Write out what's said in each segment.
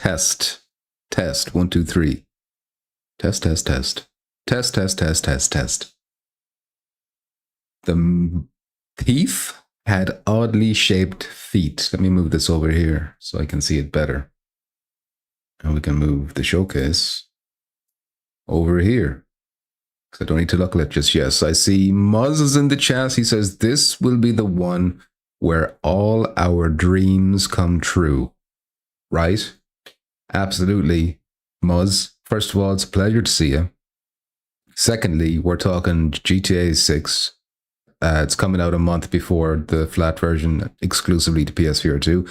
Test. Test. 1, 2, 3. Test, test, test. Test, test, test, test, test. The thief had oddly shaped feet. Let me move this over here so I can see it better. And we can move the showcase over here. Because I don't need to look at it just yet. I see Muzz is in the chat. He says, this will be the one where all our dreams come true. Right? Absolutely, Muzz. First of all, it's a pleasure to see you. Secondly, we're talking GTA 6. It's coming out a month before the flat version, exclusively to PSVR 2.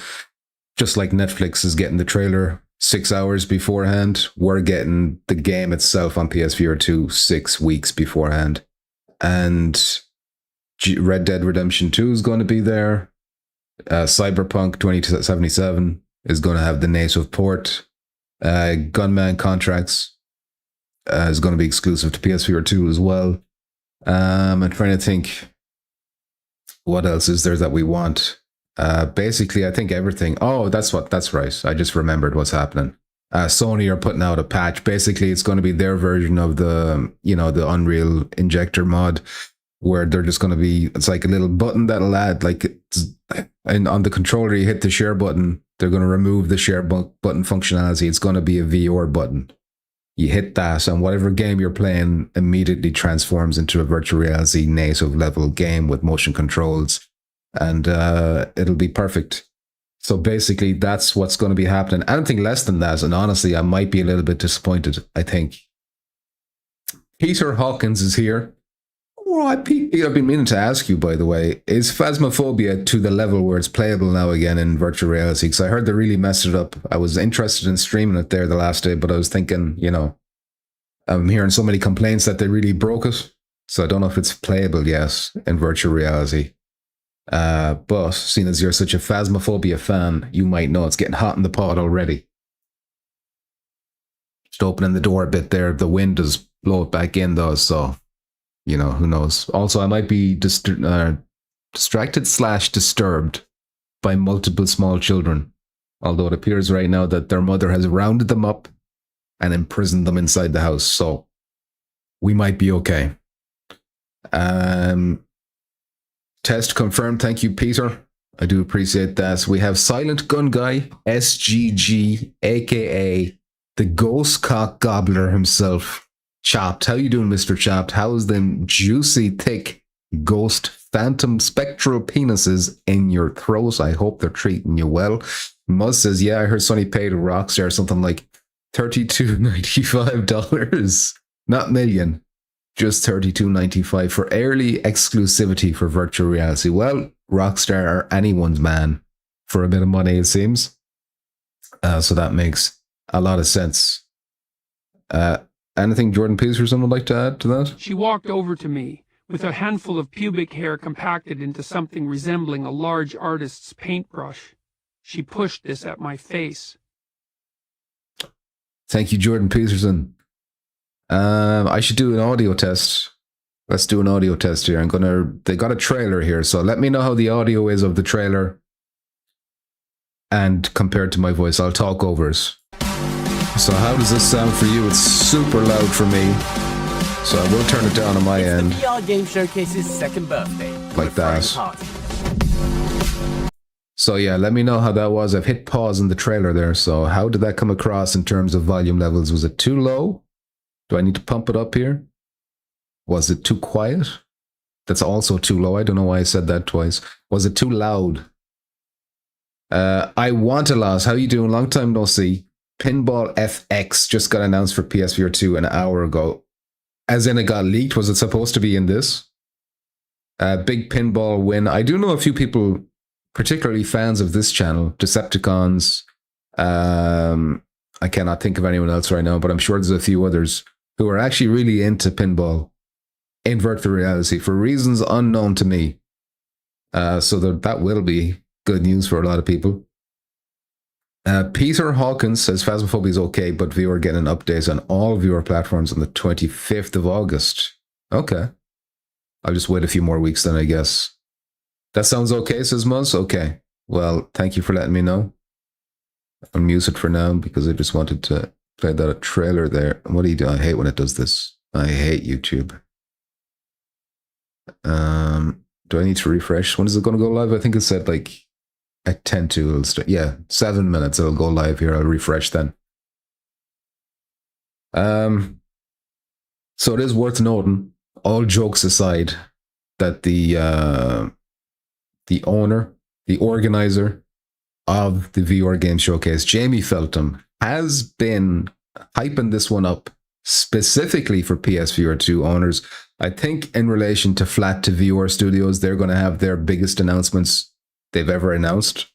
Just like Netflix is getting the trailer 6 hours beforehand, we're getting the game itself on PSVR 2 6 weeks beforehand. And Red Dead Redemption 2 is going to be there. Cyberpunk 2077 is going to have the native port. Gunman Contracts is going to be exclusive to PSVR 2 as well. I'm trying to think, what else is there that we want? Basically, I think everything. Oh, that's right. I just remembered what's happening. Sony are putting out a patch. Basically, it's going to be their version of the Unreal Injector mod, where they're just going to be, it's like a little button that'll add, and on the controller, you hit the share button. They're going to remove the share button functionality. It's going to be a VR button. You hit that, and whatever game you're playing immediately transforms into a virtual reality native level game with motion controls, and it'll be perfect. So basically, that's what's going to be happening. Anything less than that, and honestly, I might be a little bit disappointed, I think. Peter Hawkins is here. Oh, Pete, I've been meaning to ask you, by the way, is Phasmophobia to the level where it's playable now again in virtual reality? Because I heard they really messed it up. I was interested in streaming it there the last day, but I was thinking, I'm hearing so many complaints that they really broke it. So I don't know if it's playable yet in virtual reality. But seeing as you're such a Phasmophobia fan, you might know it's getting hot in the pod already. Just opening the door a bit there. The wind does blow it back in though, so... who knows? Also, I might be distracted/disturbed by multiple small children. Although it appears right now that their mother has rounded them up and imprisoned them inside the house. So we might be okay. Test confirmed. Thank you, Peter. I do appreciate that. We have Silent Gun Guy, SGG, aka the Ghost Cock Gobbler himself. Chopped. How you doing, Mr. Chopped? How's them juicy, thick, ghost, phantom, spectral penises in your throat? I hope they're treating you well. Muzz says, yeah, I heard Sony paid Rockstar something like $32.95. Not million, just $32.95 for early exclusivity for virtual reality. Well, Rockstar are anyone's man for a bit of money, it seems. So that makes a lot of sense. Anything Jordan Peterson would like to add to that? She walked over to me with a handful of pubic hair compacted into something resembling a large artist's paintbrush. She pushed this at my face. Thank you, Jordan Peterson. I should do an audio test. Let's do an audio test here. They got a trailer here, so let me know how the audio is of the trailer. And compared to my voice, I'll talk over it. So how does this sound for you? It's super loud for me. So I will turn it down on my end. The VR Game Showcase's second birthday. Like that. So yeah, let me know how that was. I've hit pause in the trailer there. So how did that come across in terms of volume levels? Was it too low? Do I need to pump it up here? Was it too quiet? That's also too low. I don't know why I said that twice. Was it too loud? I want a loss. How you doing? Long time no see. Pinball FX just got announced for PSVR 2 an hour ago. As in it got leaked. Was it supposed to be in this? Big pinball win. I do know a few people, particularly fans of this channel, Decepticons. I cannot think of anyone else right now, but I'm sure there's a few others who are actually really into pinball in virtual reality for reasons unknown to me. So that will be good news for a lot of people. Peter Hawkins says Phasmophobia is okay, but VR getting an update on all VR platforms on the 25th of August. Okay. I'll just wait a few more weeks then, I guess. That sounds okay, says Muzz. Okay. Well, thank you for letting me know. I'll mute it for now because I just wanted to play that trailer there. What do you do? I hate when it does this. I hate YouTube. Do I need to refresh? When is it going to go live? I think it said like at 10 to, it'll start. Yeah, 7 minutes. It'll go live here. I'll refresh then. So it is worth noting, all jokes aside, that the owner, the organizer of the VR Game Showcase, Jamie Feltham, has been hyping this one up specifically for PSVR 2 owners. I think in relation to Flat to VR Studios, they're going to have their biggest announcements they've ever announced.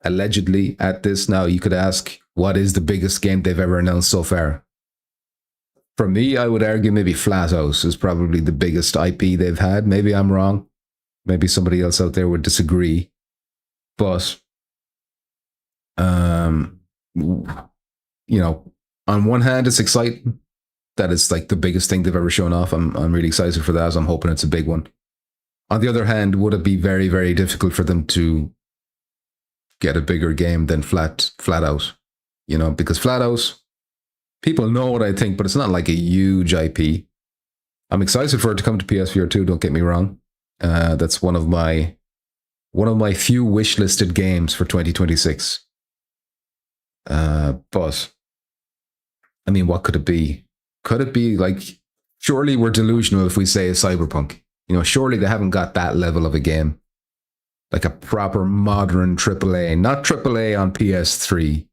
Allegedly at this now, you could ask, what is the biggest game they've ever announced so far? For me, I would argue maybe Flathouse is probably the biggest IP they've had. Maybe I'm wrong. Maybe somebody else out there would disagree. But, you know, on one hand, it's exciting that it's like the biggest thing they've ever shown off. I'm really excited for that. I'm hoping it's a big one. On the other hand, would it be very, very difficult for them to get a bigger game than Flat Out? You know, because Flat Out, people know what I think, but it's not like a huge IP. I'm excited for it to come to PSVR 2, don't get me wrong. That's one of my few wish-listed games for 2026. But, I mean, what could it be? Could it be like, surely we're delusional if we say a Cyberpunk. You know, surely they haven't got that level of a game. Like a proper modern AAA, not AAA on PS3,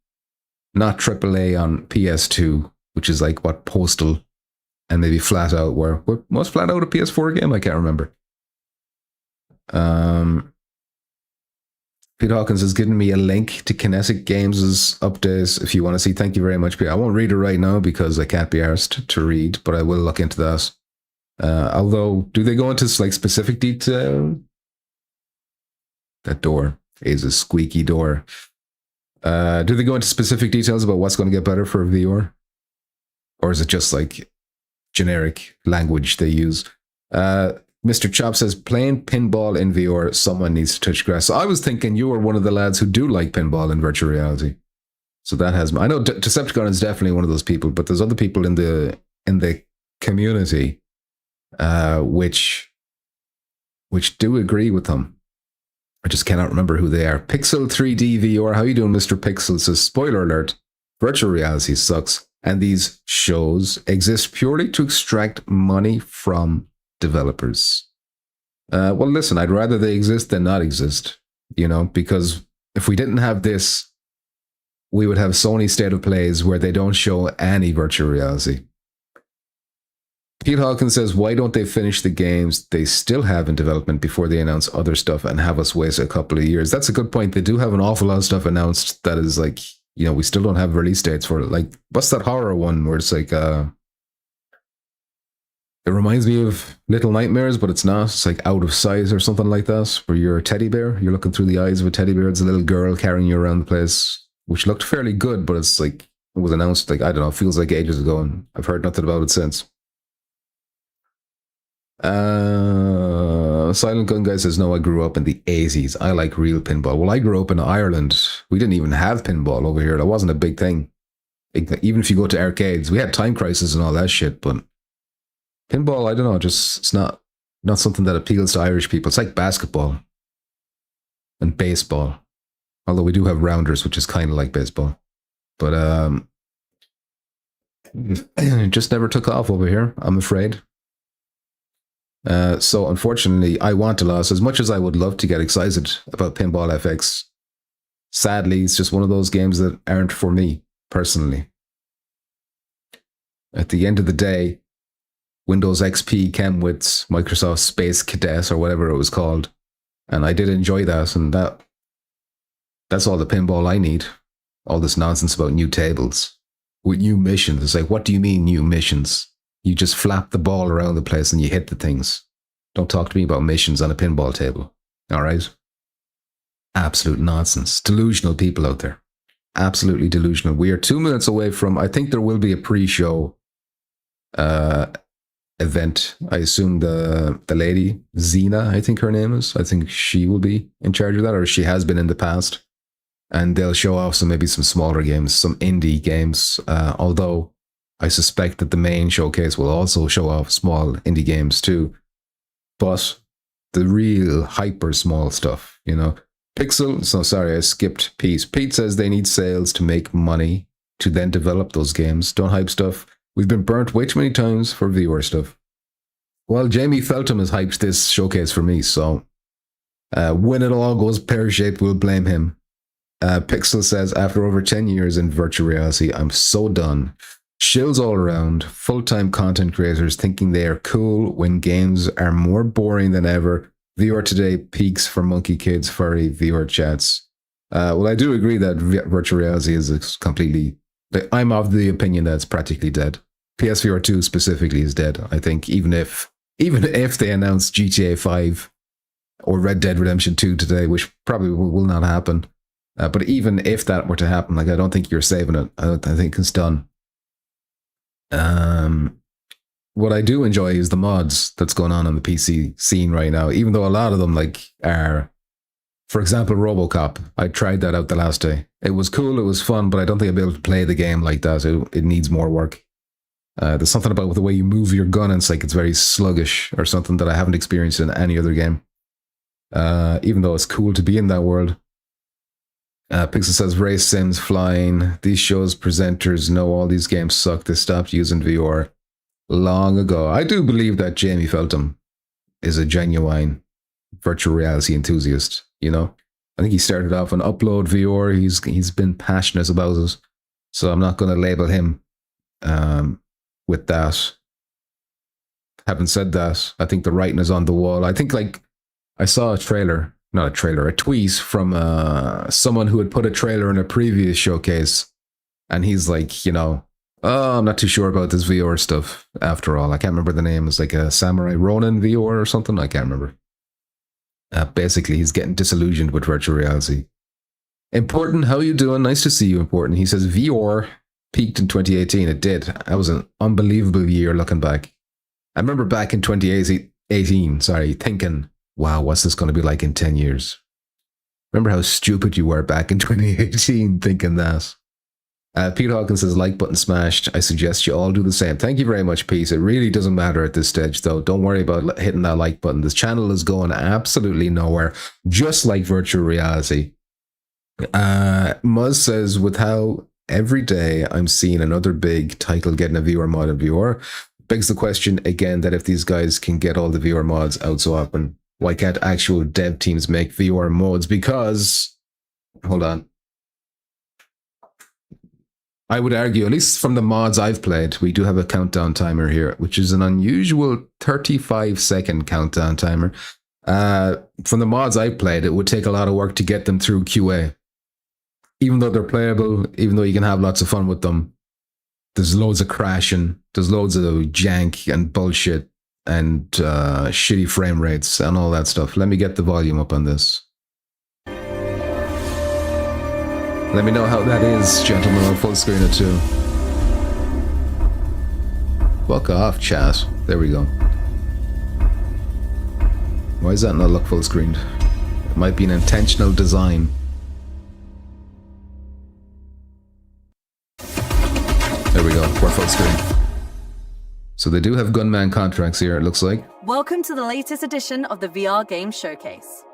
not AAA on PS2, which is like what Postal and maybe Flat Out were. Was Flat Out a PS4 game? I can't remember. Pete Hawkins has given me a link to Kinetic Games' updates if you want to see. Thank you very much, Pete. I won't read it right now because I can't be arsed to read, but I will look into that. Although, do they go into like specific detail? That door is a squeaky door. Do they go into specific details about what's going to get better for VR? Or is it just like generic language they use? Mr. Chop says, playing pinball in VR, someone needs to touch grass. So I was thinking you were one of the lads who do like pinball in virtual reality. So that has... I know Decepticon is definitely one of those people, but there's other people in the community which do agree with them. I just cannot remember who they are. Pixel 3D VR. How you doing, Mr. Pixel? Says, spoiler alert, virtual reality sucks. And these shows exist purely to extract money from developers. Well, listen, I'd rather they exist than not exist, you know, because if we didn't have this, we would have Sony State of Plays where they don't show any virtual reality. Pete Hawkins says, why don't they finish the games they still have in development before they announce other stuff and have us waste a couple of years? That's a good point. They do have an awful lot of stuff announced that is like, you know, we still don't have release dates for it. Like, what's that horror one where it's like, it reminds me of Little Nightmares, but it's not. It's like Out of Sight or something like that, where you're a teddy bear. You're looking through the eyes of a teddy bear. It's a little girl carrying you around the place, which looked fairly good, but it's like, it was announced, like, I don't know, it feels like ages ago, and I've heard nothing about it since. Silent Gun Guy says, no, I grew up in the 80s. I like real pinball. Well, I grew up in Ireland. We didn't even have pinball over here. That wasn't a big thing. Even if you go to arcades, we had Time Crisis and all that shit, but pinball, I don't know, just it's not something that appeals to Irish people. It's like basketball and baseball. Although we do have rounders, which is kind of like baseball. But it just never took off over here, I'm afraid. So unfortunately, I want to lose. As much as I would love to get excited about Pinball FX, sadly, it's just one of those games that aren't for me, personally. At the end of the day, Windows XP came with Microsoft Space Cadet or whatever it was called. And I did enjoy that. And that's all the pinball I need. All this nonsense about new tables with new missions. It's like, what do you mean new missions? You just flap the ball around the place and you hit the things. Don't talk to me about missions on a pinball table. All right? Absolute nonsense. Delusional people out there. Absolutely delusional. We are 2 minutes away from, I think there will be a pre-show event. I assume the lady, Xena, I think her name is. I think she will be in charge of that, or she has been in the past. and they'll show off maybe some smaller games, some indie games. Although I suspect that the main showcase will also show off small indie games too. But the real hyper small stuff, you know. Pixel, so sorry, I skipped Pete. Pete says they need sales to make money to then develop those games. Don't hype stuff. We've been burnt way too many times for viewer stuff. Well, Jamie Feltham has hyped this showcase for me, so when it all goes pear-shaped, we'll blame him. Pixel says, after over 10 years in virtual reality, I'm so done. Shills all around, full-time content creators thinking they are cool when games are more boring than ever. VR today peaks for monkey kids, furry VR chats. Well, I do agree that virtual reality is completely... I'm of the opinion that it's practically dead. PSVR 2 specifically is dead. I think even if they announce GTA 5 or Red Dead Redemption 2 today, which probably will not happen, but even if that were to happen, like, I don't think you're saving it. I think it's done. What I do enjoy is the mods that's going on the PC scene right now, even though a lot of them are, for example, RoboCop. I tried that out the last day. It was cool, it was fun, but I don't think I'll be able to play the game like that. It needs more work. There's something about the way you move your gun, and it's very sluggish or something that I haven't experienced in any other game. Even though it's cool to be in that world. Pixel says, race sims, flying. These shows presenters know all these games suck. They stopped using VR long ago. I do believe that Jamie Feltham is a genuine virtual reality enthusiast, you know? I think he started off on Upload VR. He's been passionate about it. So I'm not going to label him with that. Having said that, I think the writing is on the wall. I think I saw a tweet from someone who had put a trailer in a previous showcase, and he's like, you know, oh, I'm not too sure about this VR stuff after all. I can't remember the name. It's like a Samurai Ronin VR or something. I can't remember. Basically, he's getting disillusioned with virtual reality. Important, how you doing? Nice to see you, Important. He says VR peaked in 2018. It did. That was an unbelievable year looking back. I remember back in 2018, thinking, wow, what's this going to be like in 10 years? Remember how stupid you were back in 2018 thinking that. Pete Hawkins says, like button smashed. I suggest you all do the same. Thank you very much, Pete. It really doesn't matter at this stage, though. Don't worry about hitting that like button. This channel is going absolutely nowhere, just like virtual reality. Muzz says, with how every day I'm seeing another big title getting a VR mod in VR, begs the question again that if these guys can get all the VR mods out so often, why can't actual dev teams make VR modes? Because, hold on. I would argue, at least from the mods I've played, we do have a countdown timer here, which is an unusual 35-second countdown timer. From the mods I've played, it would take a lot of work to get them through QA. Even though they're playable, even though you can have lots of fun with them, there's loads of crashing, there's loads of jank and bullshit and shitty frame rates and all that stuff. Let me get the volume up on this. Let me know how that is, gentlemen. I'll full screen it too. Fuck off, chat. There we go. Why does that not look full screened? It might be an intentional design. There we go. We're full screen. So they do have gunman contracts here, it looks like. Welcome to the latest edition of the VR Game Showcase.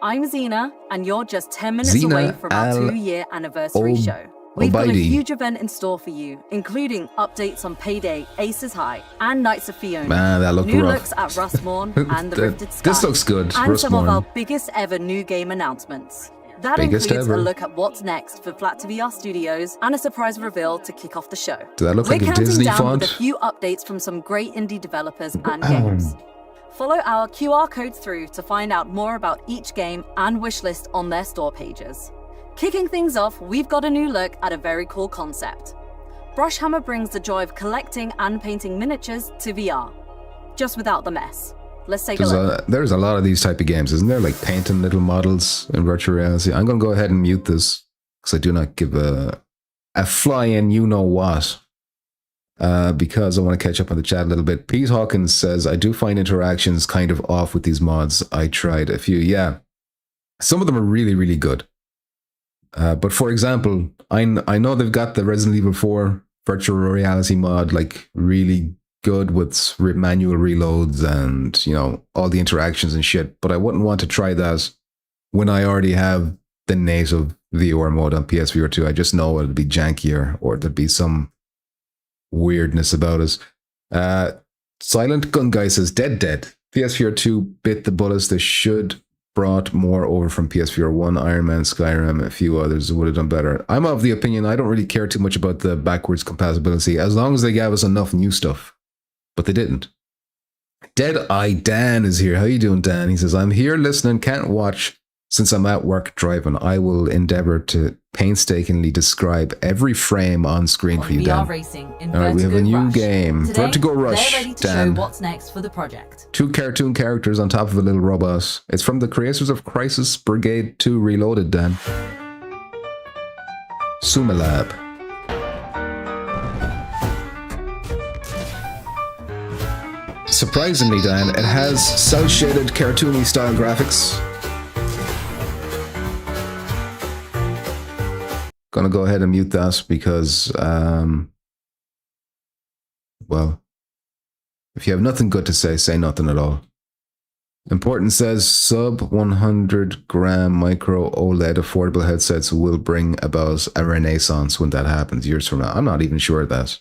I'm Zena, and you're just 10 minutes away from our 2-year anniversary show. We've got a huge event in store for you, including updates on Payday, Aces High, and Knights of Fiona. Man, that looked new rough. looks at Rustmorn and the Rifted Sky. This looks good, and some of Rustmorn. our biggest ever new game announcements. That Biggest includes ever. a look at what's next for Flat to VR Studios and a surprise reveal to kick off the show. Does that look We're like a counting Disney down font? with a few updates from some great indie developers and games. Follow our QR codes through to find out more about each game and wishlist on their store pages. Kicking things off, we've got a new look at a very cool concept. Brushhammer brings the joy of collecting and painting miniatures to VR, just without the mess. Let's take a look. There's a lot of these type of games, isn't there? Like painting little models in virtual reality. I'm going to go ahead and mute this because I do not give a flying you-know-what. Because I want to catch up on the chat a little bit. Pete Hawkins says, I do find interactions kind of off with these mods. I tried a few. Yeah. Some of them are really, really good. But for example, I know they've got the Resident Evil 4 virtual reality mod, like really good with manual reloads and, you know, all the interactions and shit. But I wouldn't want to try that when I already have the native VR mode on PSVR 2. I just know it'll be jankier or there'd be some weirdness about it. Silent Gun Guy says, Dead. PSVR 2 bit the bullets. They should brought more over from PSVR 1, Iron Man, Skyrim, a few others would have done better. I'm of the opinion I don't really care too much about the backwards compatibility as long as they gave us enough new stuff. But they didn't. Dead Eye Dan is here. How you doing, Dan? He says, I'm here listening, can't watch since I'm at work driving. I will endeavor to painstakingly describe every frame on screen for you, Dan. Racing in all right, we have a new game. Today, Vertigo Rush, they're ready to Dan. show what's next for the project. 2 cartoon characters on top of a little robot. It's from the creators of Crisis Brigade 2 Reloaded, Dan. Sumalab. Surprisingly, Dan, it has cel-shaded cartoony style graphics. Gonna go ahead and mute that because, well, if you have nothing good to say nothing at all. Important says sub 100 gram micro OLED affordable headsets will bring about a renaissance when that happens years from now. I'm not even sure of that.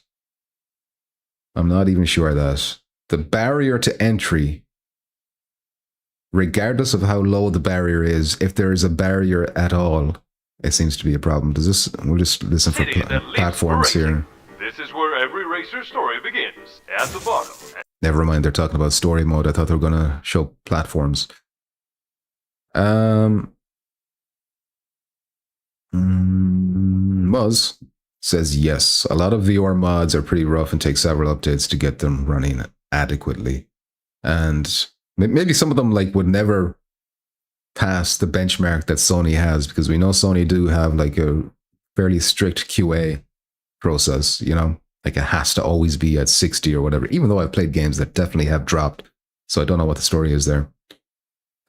The barrier to entry, regardless of how low the barrier is, if there is a barrier at all, it seems to be a problem. We'll just listen for platforms here. This is where every racer's story begins, at the bottom. Never mind, they're talking about story mode. I thought they were going to show platforms. Muzz says yes. A lot of VR mods are pretty rough and take several updates to get them running adequately. And maybe some of them like would never pass the benchmark that Sony has, because we know Sony do have like a fairly strict QA process, you know, like it has to always be at 60 or whatever, even though I've played games that definitely have dropped. So I don't know what the story is there.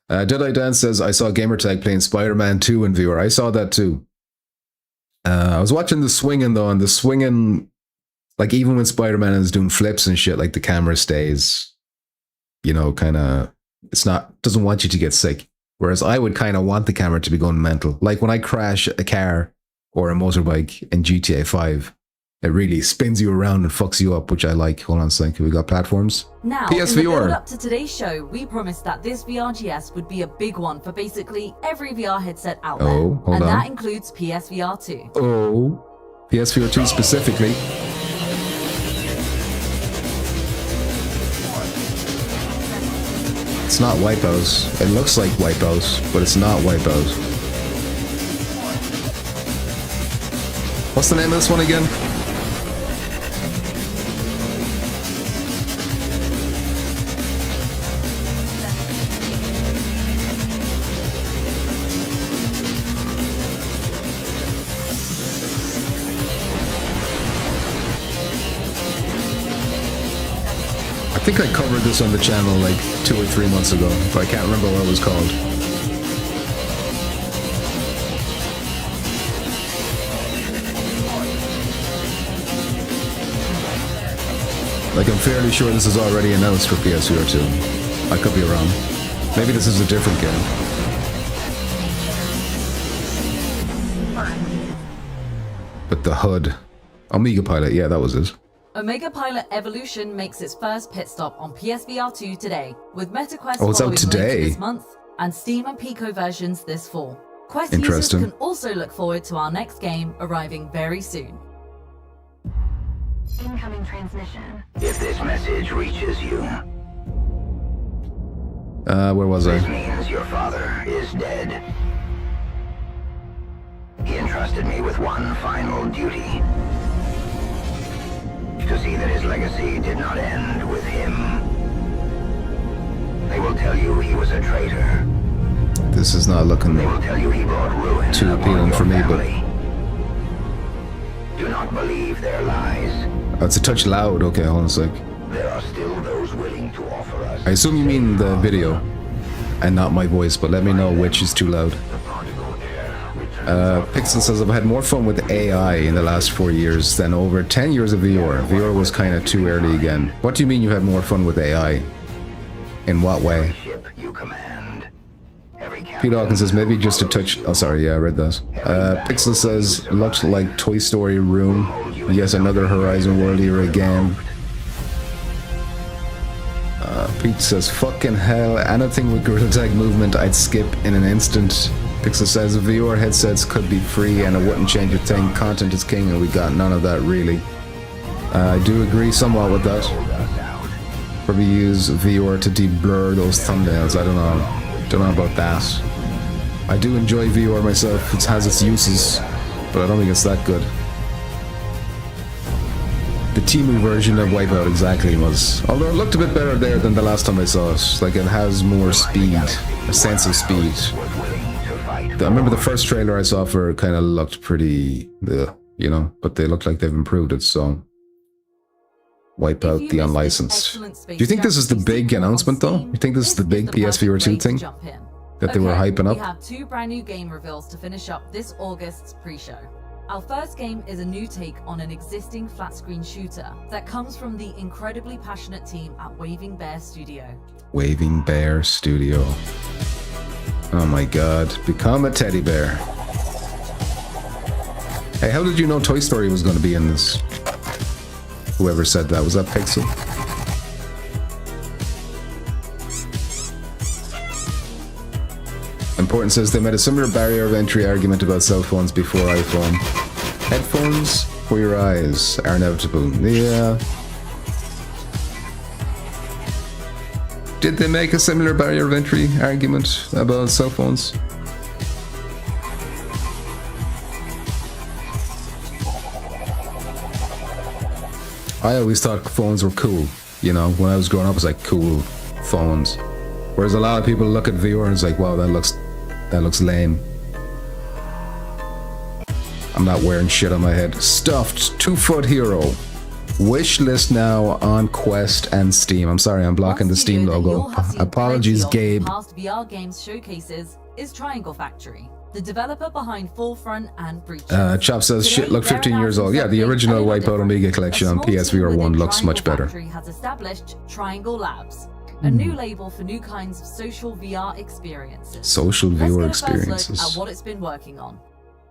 Deadeye Dan says, I saw Gamertag playing Spider-Man 2 in VR. I saw that too. I was watching the swinging though, and the swinging, like even when Spider-Man is doing flips and shit, like the camera stays, you know, kind of, doesn't want you to get sick. Whereas I would kind of want the camera to be going mental. Like when I crash a car or a motorbike in GTA 5, it really spins you around and fucks you up, which I like. Hold on a second, we got platforms. Now, PSVR. in the build up to today's show, we promised that this VRGS would be a big one for basically every VR headset out there. Oh, hold and on. that includes PSVR 2. Oh, PSVR 2 specifically. It's not Wipeout. It looks like Wipeout, but it's not Wipeout. What's the name of this one again? I think I covered this on the channel like 2 or 3 months ago, but I can't remember what it was called. Like, I'm fairly sure this is already announced for PSVR 2. I could be wrong. Maybe this is a different game. But the HUD. Omega Pilot, yeah, that was it. Omega Pilot Evolution makes its first pit stop on PSVR 2 today, with MetaQuest Oh, it's out following today. later this month and Steam and Pico versions this fall. Quest users Interesting. can also look forward to our next game arriving very soon. Incoming transmission. If this message reaches you, Where was this I? means your father is dead. He entrusted me with one final duty. To see that his legacy did not end with him. They will tell you he was a traitor. This is not looking They will tell you he brought ruin too upon appealing your for me, but family. Do not believe their lies. it's a touch loud. Okay, hold on a sec. There are still those willing to offer us. I assume you mean the video and not my voice, but let me know which is too loud. The prodigal heir returns. Pixel says, I've had more fun with AI in the last 4 years than over 10 years of VR. VR was kind of too early again. What do you mean you had more fun with AI? In what way? Ship you command. Every Pete Hawkins says, maybe just a touch... Oh, sorry, yeah, I read that. Pixel says, looks like Toy Story Room. Yes, another Horizon World era game. Pete says, fucking hell, anything with Gorilla Tag movement I'd skip in an instant. Pixel says, VR headsets could be free and it wouldn't change a thing. Content is king and we got none of that really. I do agree somewhat with that. Probably use VR to de-blur those thumbnails. I don't know about that. I do enjoy VR myself. It has its uses, but I don't think it's that good. The Temu version of Wipeout exactly was, although it looked a bit better there than the last time I saw it. Like it has more speed, a sense of speed. I remember the first trailer I saw for it kind of looked pretty, you know, but they look like they've improved it, so. Wipeout the unlicensed. Do you think this is the big announcement though? You think this is the big PSVR 2 thing? That they were hyping up? We have 2 brand new game reveals to finish up this August's pre-show. Our first game is a new take on an existing flat-screen shooter that comes from the incredibly passionate team at Waving Bear Studio. Waving Bear Studio. Oh my god. Become a teddy bear. Hey, how did you know Toy Story was going to be in this? Whoever said that, was that Pixel? Important says they made a similar barrier of entry argument about cell phones before iPhone. Headphones for your eyes are inevitable. Yeah. Did they make a similar barrier of entry argument about cell phones? I always thought phones were cool. You know, when I was growing up, it was like cool phones. Whereas a lot of people look at VR and it's like, wow, that looks lame. I'm not wearing shit on my head. Stuffed 2-foot hero. Wish list now on Quest and Steam. I'm sorry, I'm blocking the Steam logo. Apologies, Gabe. Past VR games showcases is Triangle Factory, the developer behind Forefront and Breach. Chop says, shit, look 15 years old. Yeah, the original Wipeout Omega collection on PSVR 1 looks much better. Has established Triangle Labs, a new label for new kinds of social VR experiences. Social VR Let's get a first look experiences. at what it's been working on.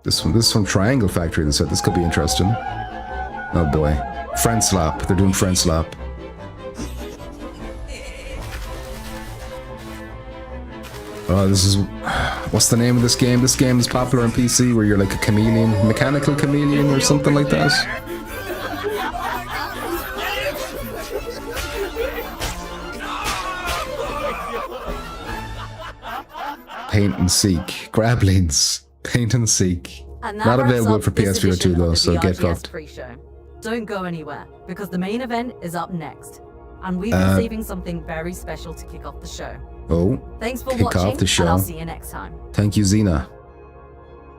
This is from Triangle Factory. They said this could be interesting. Oh boy. Friend Slap. They're doing Friend Slap. Oh, this is... What's the name of this game? This game is popular on PC where you're like a chameleon, mechanical chameleon or something like that. Paint and Seek. Grablings. Paint and Seek. And that Not wraps available up for this PSVR 2 edition though, of the so get VRGS fucked. pre-show. Don't go anywhere, because the main event is up next. And we've been saving something very special to kick off the show. Oh, Thanks for kick watching, off the show. and I'll see you next time. Thank you, Xena.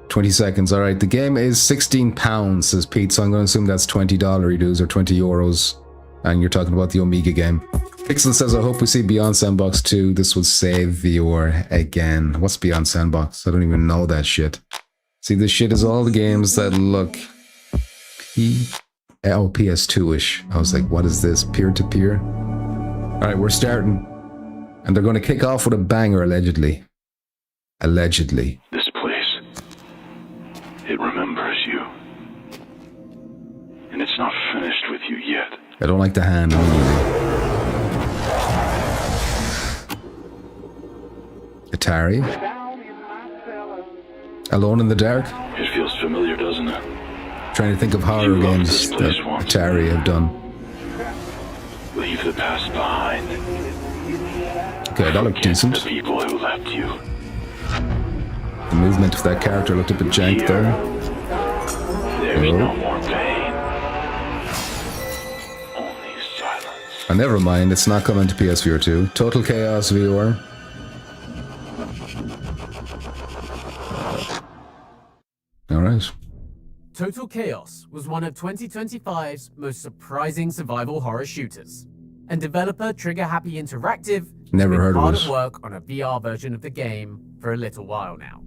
20 seconds. Alright, the game is £16, says Pete, so I'm going to assume that's $20 dues or 20 euros. And you're talking about the Omega game. Pixel says, I hope we see Beyond Sandbox 2. This will save VR again. What's Beyond Sandbox? I don't even know that shit. See, this shit is all the games that look PS2-ish. I was like, what is this? Peer-to-peer? Alright, we're starting. And they're going to kick off with a banger, allegedly. Allegedly. This place, it remembers you. And it's not finished with you yet. I don't like the hand immediately. Atari. Alone in the Dark. It feels familiar, doesn't it? Trying to think of horror You loved games this that place once. Atari have done. Leave the past behind. Okay, that looked Forget decent. the people who left you. The movement of that character looked a bit jank there. There's no more pain. Only silence. Oh, never mind, it's not coming to PSVR 2. Total Chaos VR. Alright. Total Chaos was one of 2025's most surprising survival horror shooters, and developer Trigger Happy Interactive Never has been heard of hard it. at work on a VR version of the game for a little while now.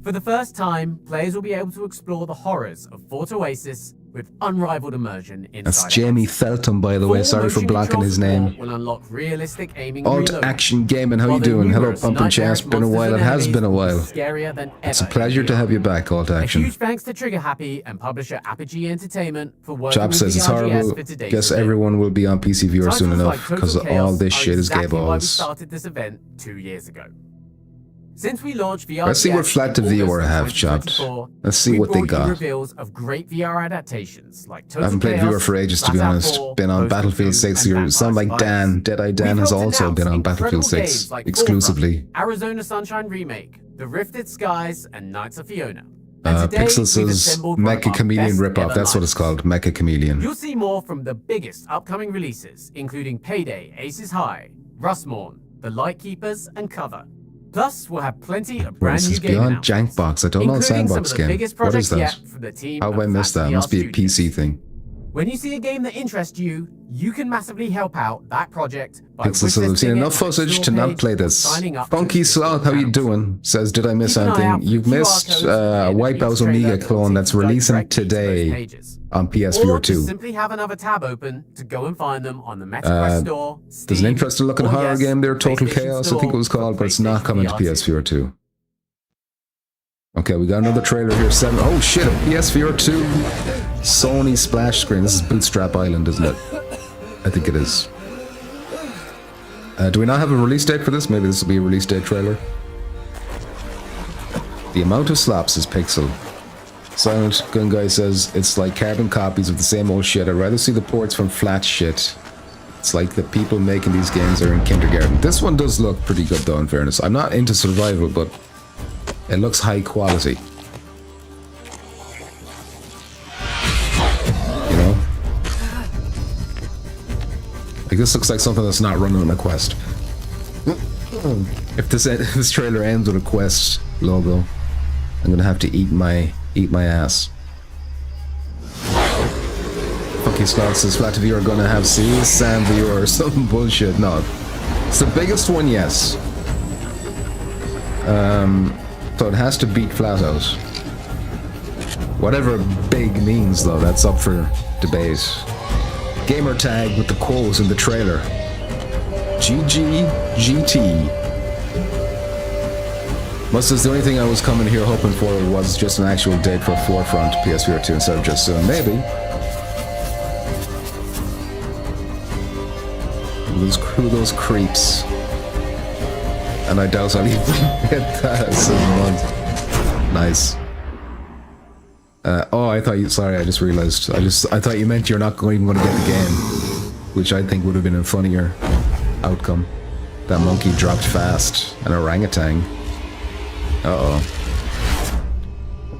For the first time, players will be able to explore the horrors of Fort Oasis with unrivaled immersion inside. That's Jamie Feltham, by the way. Sorry for blocking his name. Will unlock realistic aiming Alt Action Gaming, how you doing? Hello, Pumpkin Chance. Been a while. It has been a while. It's a pleasure to have you back, Alt Action. A huge thanks to Trigger Happy and publisher Apogee Entertainment for working Chop with says it's VRGS horrible. for today's Guess event. everyone will be on PC Viewer soon Titles enough like Total because all Chaos this are shit is gay exactly why we balls. started this event 2 years ago. Since we launched VRGS, Let's see what Flat to VR have, Chopped. Let's see what they got. Reveals of great VR adaptations like Total I haven't played Chaos, VR for ages, to be Flat Out honest. 4, Been on Ghost of Battlefield Doom, 6 and or Vampire sound like Survivors. Dan. Deadeye Dan We've has helped also announce been on incredible Battlefield 6 games like exclusively. Forefront, Arizona Sunshine Remake, The Rifted Skies, and Knights of Fiona. And today, Pixel we've says assembled one of Mecha our Chameleon best ripoff. ever That's what it's lineups. called. Mecha Chameleon. You'll see more from the biggest upcoming releases, including Payday, Aces High, Rustmorn, The Lightkeepers, and Cover. Plus, we'll have plenty of Well, brand this new is game Beyond announcements, Jankbox. I don't know a including some sandbox of the game. biggest What is projects that? yet from the team How have I at missed that? Flat It must be a Studios. PC thing. When you see a game that interests you, you can massively help out that project by Pixel says I've seen wishlisting enough it on the footage to store not page play or this. signing up to Funky its Sloth, how you channels. doing? Says, did I miss Keep an eye anything? out for You've QR missed codes in the Wipeout trailer Omega that will clone take that's you releasing directly to those today pages. on Or PSVR 2. just simply have another tab open to go and find them on the MetaQuest store. There's an interesting looking horror game there, Total PlayStation Chaos, I think it was Store, called, but it's not PlayStation coming to VR 2. PSVR 2. Okay, we got another trailer here. Oh shit, a PSVR 2 Sony splash screen. This is Bootstrap Island, isn't it? I think it is. Do we not have a release date for this? Maybe this will be a release date trailer. The amount of slaps is Pixel. Silent Gun Guy says it's like carbon copies of the same old shit. I'd rather see the ports from flat shit. It's like the people making these games are in kindergarten. This one does look pretty good though, in fairness. I'm not into survival, but it looks high quality. You know? Like this looks like something that's not running on a Quest. If this trailer ends with a Quest logo, I'm gonna have to eat my ass. Funky Sloth says Flat TV are gonna have Sam VR or some bullshit. No. It's the biggest one, yes. So it has to beat Flat Out. Whatever big means though, that's up for debate. Gamer tag with the quotes in the trailer. GGGT. Must is the only thing I was coming here hoping for was just an actual date for Forefront PSVR 2 instead of just soon. Maybe. Who those creeps? And I doubt I'll even get that as a month. Nice. Oh, I thought you. Sorry, I just realized. I thought you meant you're not even going to get the game, which I think would have been a funnier outcome. That monkey dropped fast. An orangutan. Uh-oh.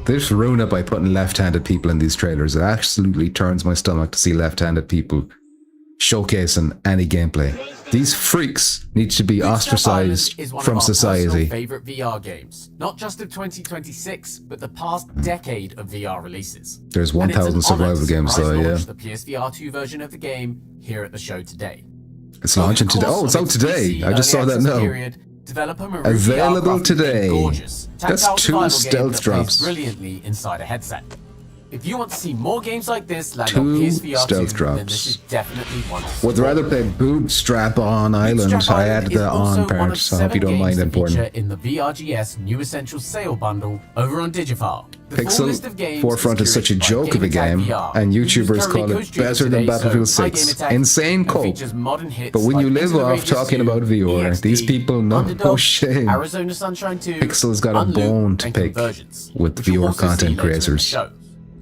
They just ruin it by putting left-handed people in these trailers. It absolutely turns my stomach to see left-handed people showcasing any gameplay. These freaks need to be ostracized from society. Favorite VR games, not just of 2026, but the past decade of VR releases. There's 1,000 survival games though, yeah. The PSVR 2 version of the game here at the show today. It's launching today. Oh, it's out today. I just saw that now. Available today. That's 2 stealth drops. Brilliantly inside a headset. If you want to see more games like this land 2 on PSVR stealth 2, drops. then this is definitely one to Would support. rather play Bootstrap on Island. Bootstrap I added is the also on one part, of so I hope you 7 don't mind games that important. feature in the VRGS New Essentials sale bundle over on Digifile. The full list of Pixel games Forefront is such a curated by joke of a Gamertag game, VR, and who YouTubers use call currently it Coach Junior better than today, Battlefield so 6. iGamertag Insane and cope. features modern hits But when like you live Into the off Rangers talking 2, about VR, EXD, these people know Underdog, no shame. Arizona Sunshine 2, Pixel's got a Unloop, bone to and pick Convergence, with which you'll VR also see content later in the creators. show.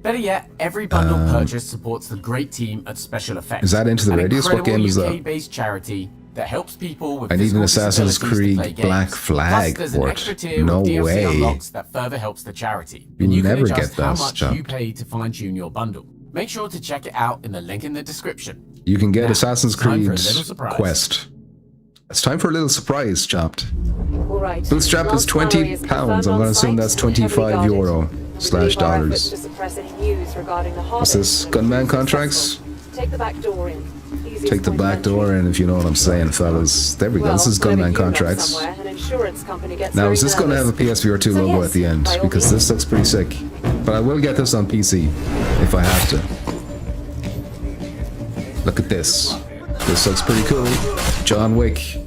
Better yet, every bundle purchase supports the great team at Special Effects. Is that Into the an Radius? What game is that? incredible UK-based charity that helps people with I need an physical Assassin's disabilities to play Creed Black games. Flag Plus, there's port. an extra tier No with DLC way. unlocks that further helps the charity. You'll And you never can adjust get how that much stuff. you pay to fine-tune your bundle. Make sure to check it out in the link in the description. You can get Now, Assassin's it's time for a Creed little surprise. Quest. It's time for a little surprise, Chopped. All right. Bootstrap is Last salary £20. is I'm confirmed going to on assume site that's and heavily €25 guarded. slash We leave our efforts dollars. to suppress any news regarding the What's this? harvest Gunman when contracts? successful. Take the back door in. Easiest Take the point of back door entry. in if you know what I'm saying, fellas. There we go. Well, This is whenever Gunman you know contracts. somewhere and ensure insurance company gets Now, very is this going to have a nervous. PSVR 2 So logo yes, at the end? by all Because this looks pretty sick. But I will get this on PC if I have to. Look at this. This looks pretty cool. John Wick.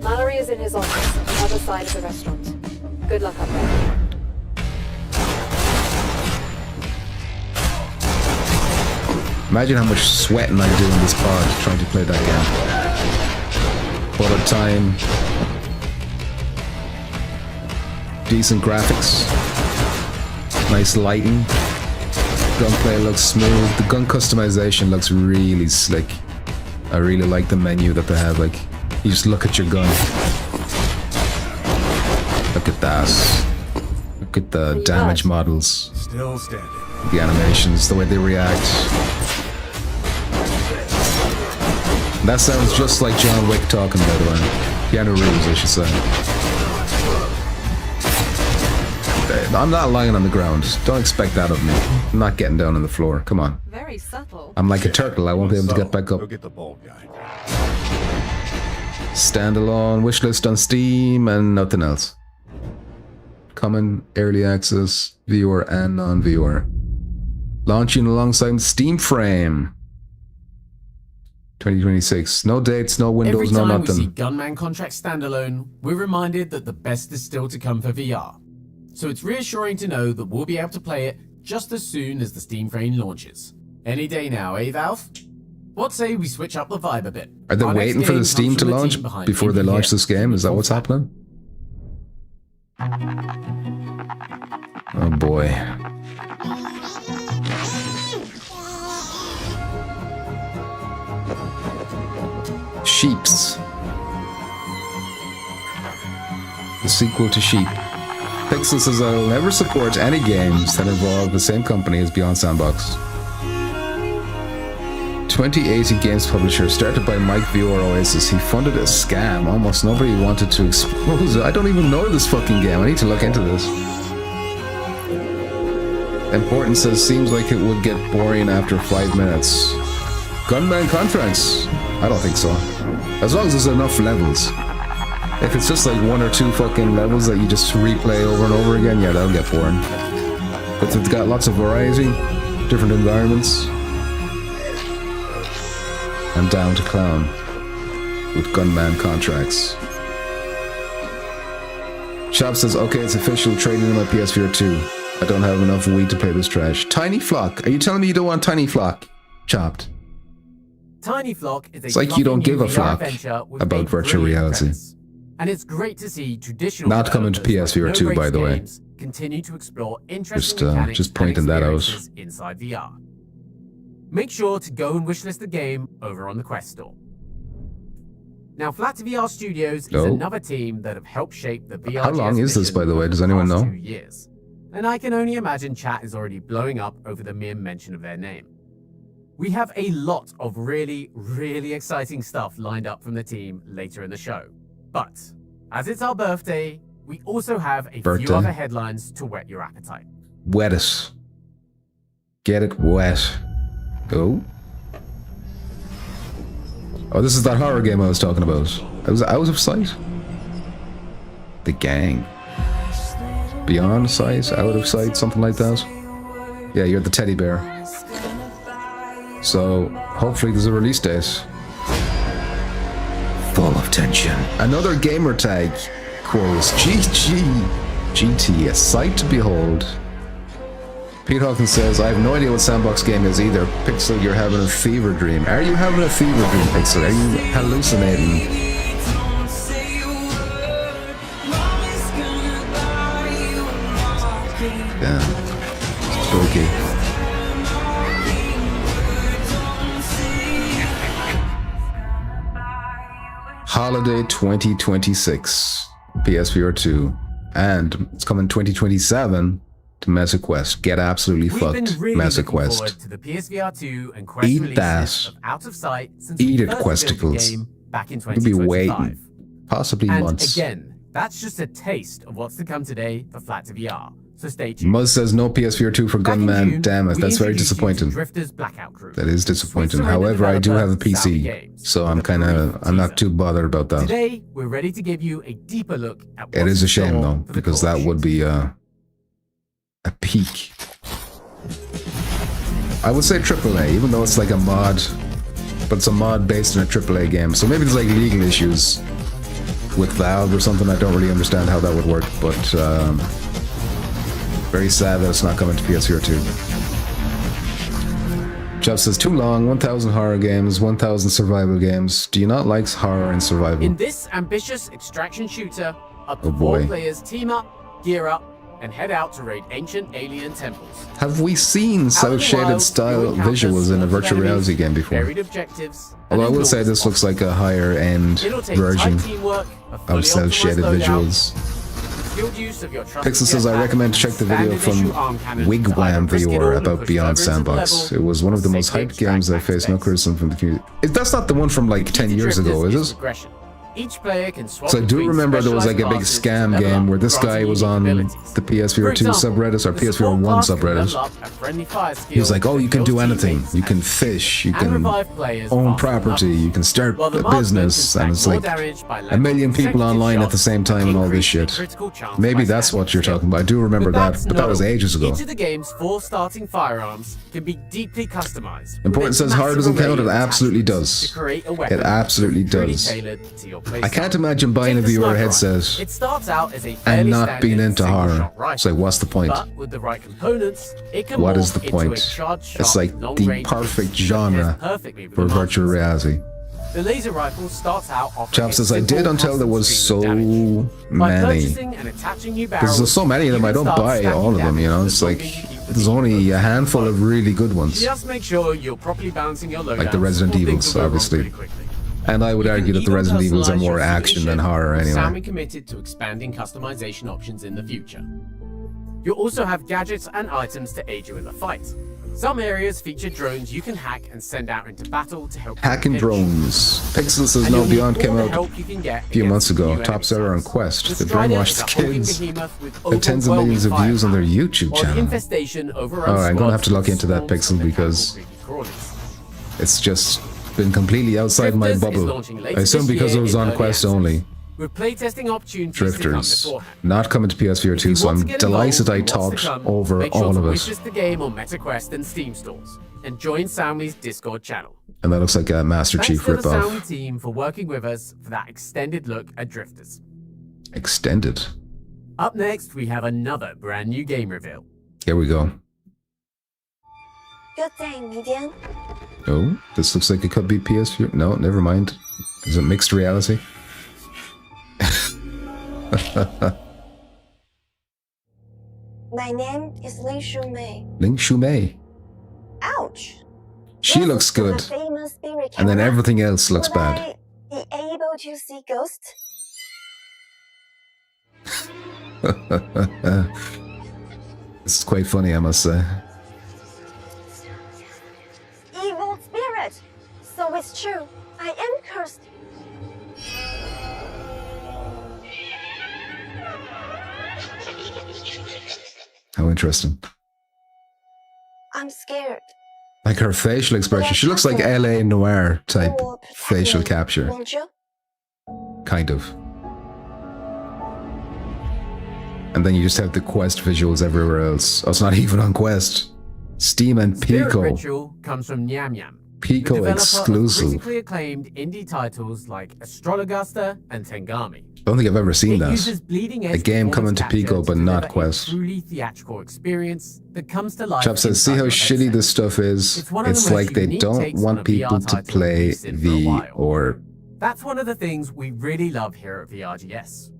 Mallory is in his office on the other side of the restaurant. Good luck up there. Imagine how much sweating I do in this pod trying to play that game. Bullet time. Decent graphics. Nice lighting. Gunplay looks smooth. The gun customization looks really slick. I really like the menu that they have. Like, you just look at your gun. Look at that. Look at the damage models. Still standing. The animations, the way they react. That sounds just like John Wick talking, by the way. Keanu Reeves, I should say. I'm not lying on the ground. Don't expect that of me. I'm not getting down on the floor. Come on. Very subtle. I'm like a turtle. I won't be able to get back Go up. get the bald guy. Standalone, wishlist on Steam, and nothing else. Common, early access, viewer, and non-viewer. Launching alongside Steam Frame. 2026. No dates, no Every windows, no time we see nothing. Gunman Contract standalone, we're reminded that the best is still to come for VR. So it's reassuring to know that we'll be able to play it just as soon as the Steam Frame launches. Any day now, eh, Valve? What say we switch up the vibe a bit? Are they Our next waiting for game the Steam comes to from the launch team behind before they Indie launch Hit. this game? Is that what's happening? Oh boy. Sheeps. The sequel to Sheep. Pixel says I'll never support any games that involve the same company as Beyond Sandbox. 2080 games publisher started by Mike Vior Oasis. He funded a scam. Almost nobody wanted to expose it. I don't even know this fucking game. I need to look into this. Important says seems like it would get boring after 5 minutes. Gunman Contracts? I don't think so. As long as there's enough levels. If it's just like 1 or 2 fucking levels that you just replay over and over again, yeah, that'll get boring. But if it's got lots of variety, different environments, I'm down to clown with Gunman Contracts. Shop says, okay, it's official, trading in my PSVR 2. I don't have enough weed to play this trash. Tiny Flock. Are you telling me you don't want Tiny Flock? Chopped. Tiny Flock is a It's like you don't fluffy give a new VR flock adventure with about a virtual brilliant reality. premise. And it's great to see traditional Not coming to developers like PSVR 2, by the way. games continue to explore interesting mechanics Just and pointing that out. experiences inside VR. Make sure to go and wishlist the game over on the Quest Store. Now, Flat VR Studios is Oh. another team that have helped shape the VR. How long is this, vision by the way? over Does anyone past know? 2 years. And I can only imagine chat is already blowing up over the mere mention of their name. We have a lot of really, really exciting stuff lined up from the team later in the show. But, as it's our birthday, we also have a Birthday. few other headlines to whet your appetite. Wet it. Get it wet. Oh. Oh, this is that horror game I was talking about. I was out of sight. The Gang. Beyond sight, out of sight, something like that. Yeah, you're the teddy bear. So, hopefully there's a release date. Full of tension. Another gamer tag quotes GT, a sight to behold. Pete Hawkins says, I have no idea what Sandbox game is either. Pixel, you're having a fever dream. Are you having a fever dream, Pixel? Are you hallucinating? Yeah. Spooky. Holiday 2026. PSVR 2. And it's coming 2027 to Mesa Quest. Get absolutely We've fucked, been really Mesa looking forward Quest. to the PSVR 2 and Quest Eat releases that. of Out of Sight since Eat we it, first built the Questicles. game back in You'll be 2025. waiting. Possibly And months. again, that's just a taste of what's to come today for Flat to VR. so stay tuned. Muzz says no PSVR 2 for Back in Gunman. June, Damn it, we that's very introduced you to disappointing. Drifters Blackout Crew. That is disappointing. We've surrendered However, I do have a developer Salvi PC, Games so I'm with a brief I'm not teaser. too bothered about that. Today, we're ready to give you a deeper look at It what's is a in shame store though, for the because core that would be shooters. a peak. I would say AAA, even though it's like a mod, but it's a mod based on a AAA game. So maybe there's like legal issues with Valve or something. I don't really understand how that would work, but very sad that it's not coming to PS4 2. Jeff says, too long, 1,000 horror games, 1,000 survival games. Do you not like horror and survival? In this ambitious extraction shooter, up to Oh boy. 4 players team up, gear up, and head out to raid ancient alien temples. Have we seen Out in cell the shaded wild, style you'll encounter visuals in a swarms of virtual enemies, reality game before? buried objectives, and Although I will say enormous this looks like a higher end It'll take version tight teamwork, a fully of cell optimized shaded loadout, visuals. skilled use of your trusted Pixel says, I jetpack, recommend to check the video standard issue from arm cannon to Wigwam either risk it all VR and about push Beyond further into the Sandbox. level, It was one of the or most safely hyped games I extract faced. No space. criticism from the community. That's not the one from like 10 years ago, is it? Progression. Each player can swap So I do between remember there was like a big specialized classes to scam level game up, where this granting guy was unique on abilities. the For PSVR 2 example, subreddit or the PSVR support 1 class can subreddit. level up a friendly fire He was skill like, oh, you that can do kills anything. teammates You can and fish. You and can revive players own faster than property. others. You can start While the a marksman business. can And it's stack like more damage by a landing million people consecutive online at the shots same time and all this increasing shit. critical chance Maybe by that's what you're skill. talking about. I do remember that, that's but that not was all. ages ago. Each of the game's 4 starting firearms can be deeply customized. Important says hard doesn't count. It absolutely does. To create a weapon It absolutely truly does. tailored to your I can't imagine buying a Take the VR sniper headset rifle. It starts out as a and fairly not standard being into horror. single-shot rifle. So what's the point? But with the right components, it can What morph is the into point? a charged It's shot like with long the range perfect that genre pairs perfectly with for the virtual marksman's. reality. The laser rifle starts out offering Chap a says, I simple, did until there constant was stream so of damage. By many. purchasing and attaching new Because barrels, there's so many of them, you I can don't start buy stacking all of them, you know? damage It's as long like, as you keep the there's team only a focused. handful of really good ones. Just make sure you're properly balancing your loadouts. Like the Resident or things Evils, will go wrong obviously. pretty quickly. And I would You can argue that the even Resident Evils are personalize more your action than solution, horror with anyway. Sammy committed to expanding customization options in the future. You'll also have gadgets and items to aid you in the fight. Some areas feature drones you can hack and send out into battle to help you Hacking finish. drones. Pixel says, And no, you'll need Beyond all came the out help you can get a few against months the ago. new Top enemy seller on types. Quest. The They Strider brainwashed is the a hulking kids. behemoth with Had tens of millions of overwhelming views on their firepower, YouTube while the channel. infestation overruns Alright, I'm gonna have to squads look into that, with swarms Pixel, of because creepy crawlies. it's just been completely outside my Drifters is bubble. launching later I assume this because year it was in on early Quest access, only. with playtesting opportunities to come Drifters. beforehand. Not coming to PSVR 2, If so you want I'm to get delighted involved I in what's to talked come, over make sure all to of wish it. list the game on MetaQuest and Steam stores, and join Soundly's Discord channel. And that looks like a Master Thanks Chief to the ripoff. Soundly team for working with us for that extended look at Drifters. Extended. Up next, we have another brand new game reveal. Here we go. Good day, median. Oh, this looks like it could be PS4. No, never mind. Is it mixed reality? My name is Ling Shumei. Ling Shumei. Ouch! She This looks is from good. a famous spirit And then camera. everything else looks Would bad. I be able to see ghosts? This is quite funny, I must say. Evil spirit! So it's true. I am cursed. How interesting. I'm scared. Like her facial expression. She looks like LA Noir type You will protect facial me, capture. Won't you? Kind of. And then you just have the Quest visuals everywhere else. Oh, it's not even on Quest. Steam and Spirit Pico. Ritual comes from Nyam Nyam, Pico the developer exclusive. of critically acclaimed indie titles like Astrologaster and Tengami. Don't think I've ever seen It that. uses bleeding edge A game coming to performance Pico, capture but to not deliver Quest. A truly theatrical experience that comes to life. Chap says, see inside how your shitty headset. this stuff is? It's one of the It's most like they unique don't takes on want a people VR to title play we've seen for a V while. or That's one of the things we really love here at VRGS.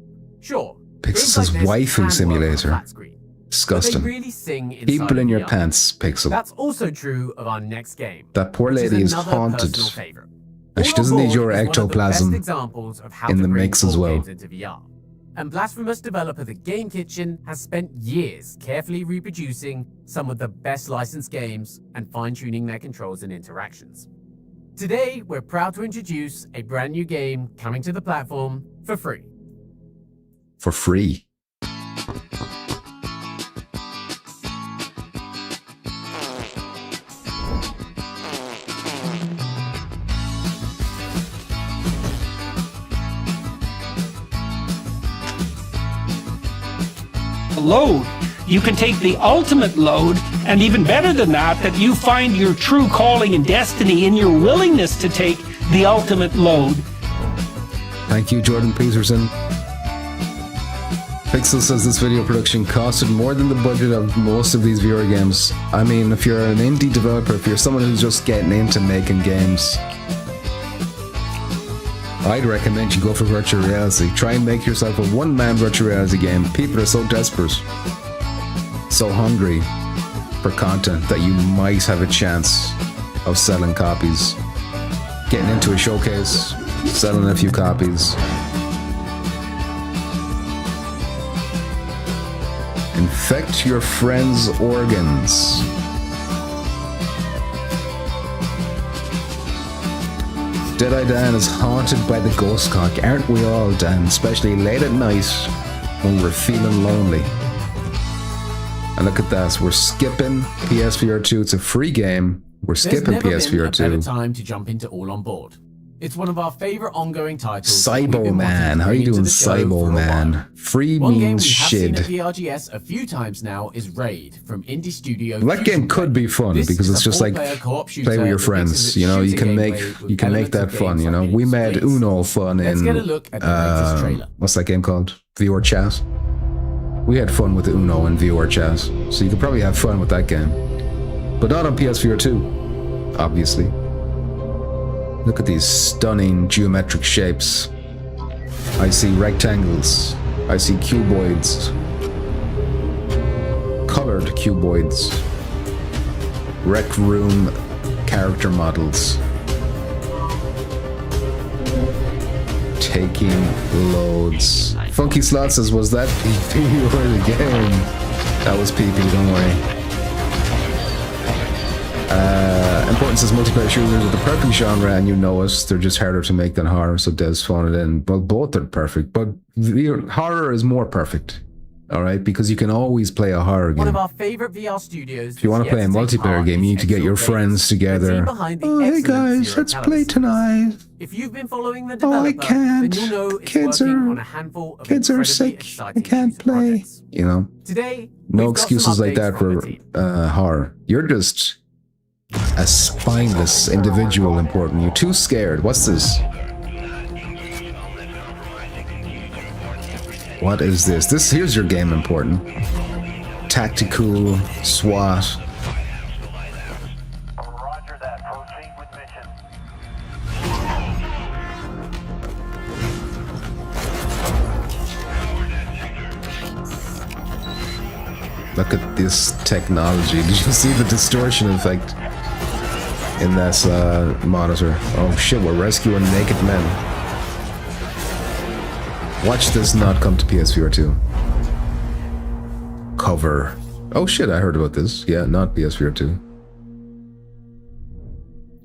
Sure, Pixel games says like this waifu can work on a simulator. flat screen, but they Disgusting. really sing inside People in of your VR. pants, Pixel. That's also true of our next game. That poor which lady is another haunted. personal favorite. And she All on doesn't need Board your is one of the ectoplasm best examples of how in to the bring mix as board well. games into VR. And Blasphemous developer The Game Kitchen has spent years carefully reproducing some of the best licensed games and fine-tuning their controls and interactions. Today, we're proud to introduce a brand new game coming to the platform for free. For free. to load. You can take the ultimate load, and even better than that you find your true calling and destiny in your willingness to take the ultimate load. Thank you, Jordan Peterson. Pixel says this video production costed more than the budget of most of these VR games. I mean, if you're an indie developer, if you're someone who's just getting into making games, I'd recommend you go for virtual reality. Try and make yourself a one-man virtual reality game. People are so desperate, so hungry for content that you might have a chance of selling copies. Getting into a showcase, selling a few copies. Infect your friend's organs. Deadeye Dan is haunted by the ghost cock. Aren't we all, Dan? Especially late at night when we're feeling lonely. And look at that. We're skipping PSVR 2. It's a free game. We're skipping PSVR 2. There's never been a better time to jump into All on Board. It's one of our favorite ongoing titles. Cybo Man, how you doing, Cybo Man? Free means shit. One game we have seen at VRGS a few times now is Raid from indie studio. That game could be fun because it's just like play with your friends. You know, you can make that fun. You know, we made Uno fun in what's that game called? VR Chat. We had fun with Uno and VR Chat, so you could probably have fun with that game, but not on PSVR 2, obviously. Look at these stunning geometric shapes. I see rectangles. I see cuboids. Colored cuboids. Rec room character models. Taking loads. Funky Slot says, was that PP or the game? That was PP, don't worry. Importance is multiplayer shooters are the perfect genre, and you know us. They're just harder to make than horror, so Des phoned it in. But both are perfect. But horror is more perfect, all right? Because you can always play a horror game. One of our favorite VR studios. If you want to play a multiplayer game, you need to get your friends together. Oh, hey guys, let's play tonight. If you've been following the developer, I can't. then you'll know it's Kids on a handful of kids are sick. I can't play. Projects. You know. Today, no excuses like that for horror. You're just a spineless individual, important. You're too scared. What's this? What is this? Here's your game, important. Tactical SWAT. Roger that. Proceed with mission. Look at this technology. Did you see the distortion effect in this monitor? Oh shit, we're rescuing naked men. Watch this not come to PSVR 2. Cover. Oh shit, I heard about this. Yeah, not PSVR 2.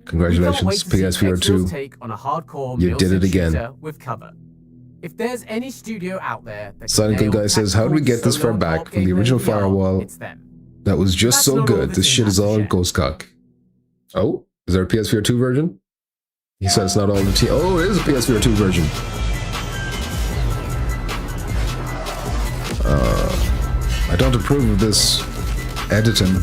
Congratulations, PSVR 2. Take on a hardcore you did it again. With cover. If there's any studio out there that Silent Gun Guy says, how do we get this far back from the original Firewall? That was just so good. This shit is all ghost cock. Oh, is there a PSVR 2 version? He said it's not all the oh, it is a PSVR 2 version. I don't approve of this editing.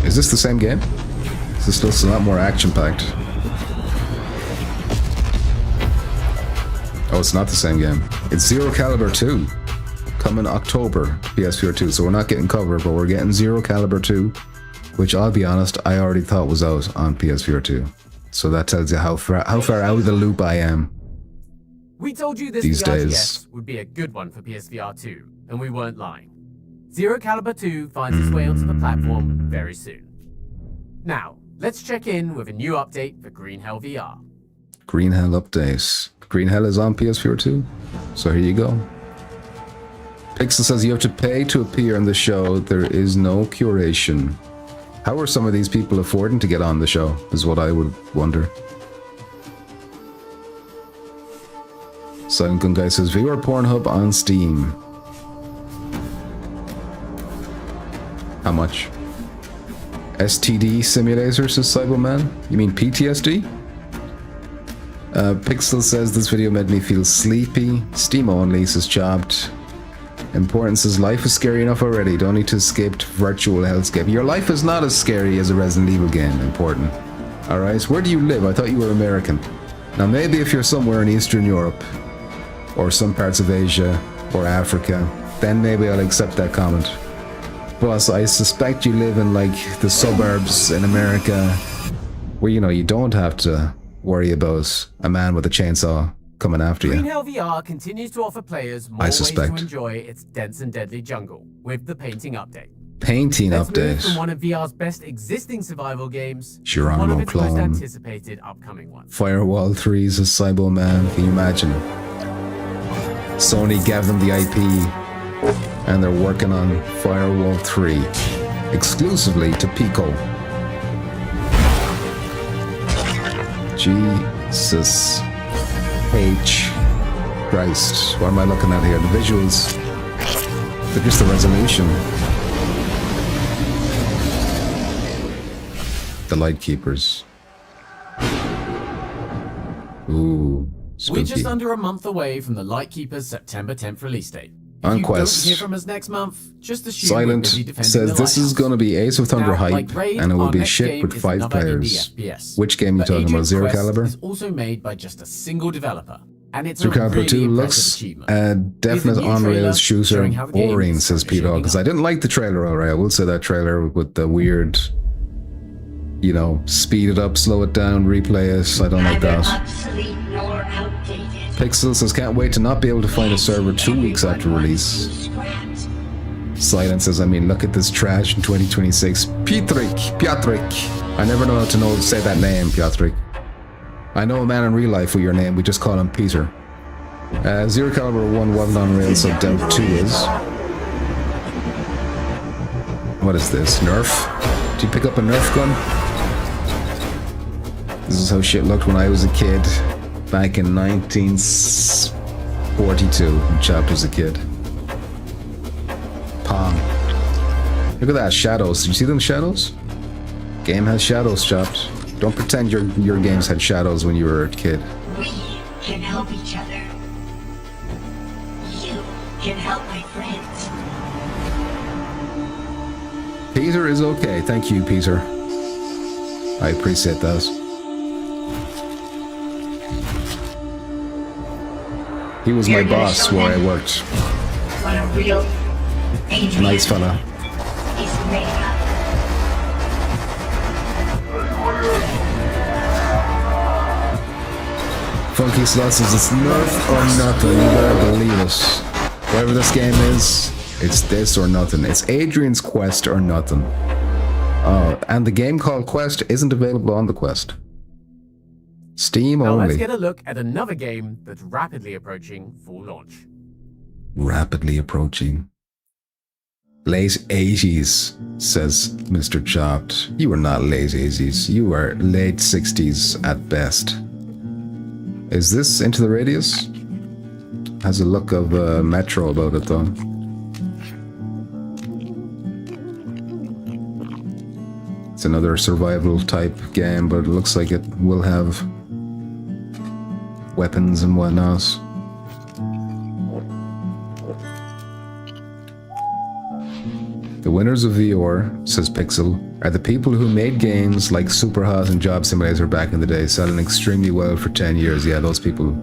Is this the same game? This looks a lot more action-packed. Oh, it's not the same game. It's Zero Caliber 2. Coming October, PSVR 2. So we're not getting cover, but we're getting Zero Caliber 2. Which, I'll be honest, I already thought was out on PSVR 2. So that tells you how far out of the loop I am. We told you this these VRGS days would be a good one for PSVR 2, and we weren't lying. Zero Caliber 2 finds its way onto the platform very soon. Now, let's check in with a new update for Green Hell VR. Green Hell updates. Green Hell is on PSVR 2. So here you go. Pixel says you have to pay to appear on the show. There is no curation. How are some of these people affording to get on the show, is what I would wonder. Silent Gun Guy says, VR Pornhub on Steam. How much? STD simulator, says Cyberman. You mean PTSD? Pixel says this video made me feel sleepy. Steam only, says Chopped. Importance says life is scary enough already. Don't need to escape to virtual hellscape. Your life is not as scary as a Resident Evil game. Important. Alright, where do you live? I thought you were American. Now maybe if you're somewhere in Eastern Europe, or some parts of Asia, or Africa, then maybe I'll accept that comment. Plus, I suspect you live in like the suburbs in America, where you don't have to worry about a man with a chainsaw coming after you. Green Hell VR continues to offer players more ways to enjoy its dense and deadly jungle with the painting update. Painting Let's update. move from one of VR's best existing survival games to Geronimo one of its most clone. anticipated upcoming ones. Firewall 3 is a Cybo Man. Can you imagine? Sony gave them the IP, and they're working on Firewall 3 exclusively to Pico. Jesus H. Christ. What am I looking at here? The visuals. They're just the resolution. The Light Keepers. Ooh, spooky. We're just under a month away from the Lightkeeper's September 10th release date. On If you Quest. don't hear from us next month, just assume Silent we're busy defending says the this is lighthouse. going to be Ace of Thunder Now, hype, like Raid, and it will our be next shit game with is 5 another players. indie FPS. Which game are you But talking about? Agent Zero Quest Caliber? is also made by just a single developer, and it's Zero a Caliber really 2 impressive looks achievement. a definite new on trailer rails shooter. showing how the game Boring, is says Pete shaping because I up. didn't like the trailer, alright. I will say that trailer with the weird, speed it up, slow it down, replay it. I don't like that. Obsolete nor outdated. Pixel says can't wait to not be able to find a server 2 weeks after release. Silent says, I mean, look at this trash in 2026. Piotrik. I never know how to say that name, Piotrik. I know a man in real life with your name, we just call him Peter. Zero Caliber 1 wasn't on rails, so Delta 2 is. What is this? Nerf? Did you pick up a Nerf gun? This is how shit looked when I was a kid, back in 1942, when Chopped was a kid. Pong. Look at that, shadows. Did you see them shadows? Game has shadows, Chopped. Don't pretend your games had shadows when you were a kid. We can help each other. You can help my friends. Peter is okay. Thank you, Peter. I appreciate that. He was my boss where I worked. What a real Adrian Nice fella. is made of. Funky Slot says it's Nerf or nothing. You better believe it. Whatever this game is, it's this or nothing. It's Adrian's Quest or nothing. Oh, and the game called Quest isn't available on the Quest. Steam Now let's only. get a look at another game that's rapidly approaching full launch. Rapidly approaching. Late 80s, says Mr. Chopped. You were not late 80s. You were late 60s at best. Is this Into the Radius? Has a look of Metro about it though. It's another survival type game, but it looks like it will have weapons and whatnot. The winners of VR, says Pixel, are the people who made games like Superhot and Job Simulator back in the day, selling extremely well for 10 years. Yeah, those people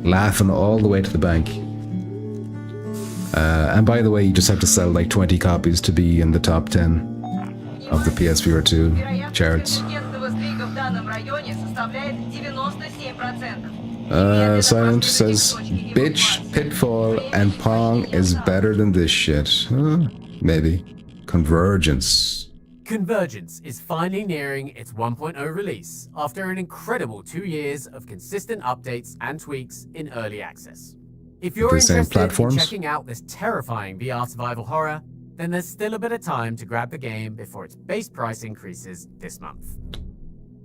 laughing all the way to the bank. And by the way, you just have to sell like 20 copies to be in the top 10 of the PSVR 2 charts. Silent says, bitch, Pitfall, and Pong is better than this shit. Maybe. Convergence. Convergence is finally nearing its 1.0 release after an incredible 2 years of consistent updates and tweaks in early access. If you're The same interested in platforms? checking out this terrifying VR survival horror, then there's still a bit of time to grab the game before its base price increases this month.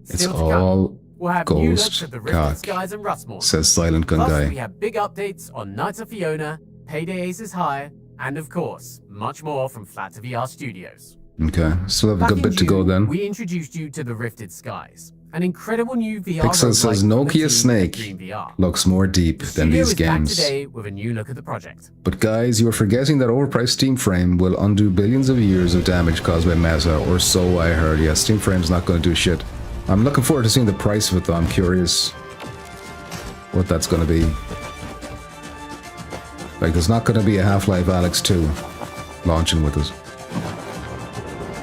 It's Still to come, all we'll have new looks ghost at the Rifted cock, Skies and Rustmore. says Silent Gun Plus, we Guy. have big updates on Knights of Fiona, Payday Aces High, and of course, much more from Flat to VR Studios. Okay, still have a Back good in bit to go June, then. We introduced you to the Rifted Skies, an incredible new VR Pixel says roguelike from the Nokia team at Snake Dream VR. looks more deep The than studio these is back games. today with a new look at the project. But guys, you are forgetting that overpriced Steam Frame will undo billions of years of damage caused by Meta, or so I heard. Yeah, Steam Frame's not going to do shit. I'm looking forward to seeing the price of it though. I'm curious what that's going to be. Like, there's not going to be a Half-Life Alyx 2 launching with us.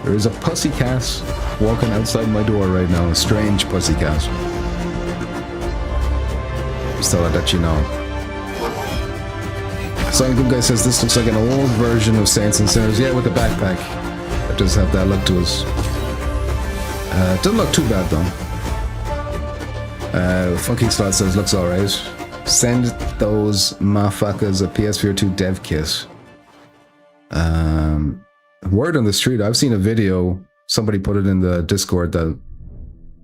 There is a pussycat walking outside my door right now. A strange pussycat. Just thought I'd let you know. Silent Good Guy says this looks like an old version of Saints and Sinners. Yeah, with the backpack. It does have that look to us. It doesn't look too bad though. Funky Slot says looks alright. Send those motherfuckers a PS4 2 dev kit. Word on the street, I've seen a video, somebody put it in the Discord, that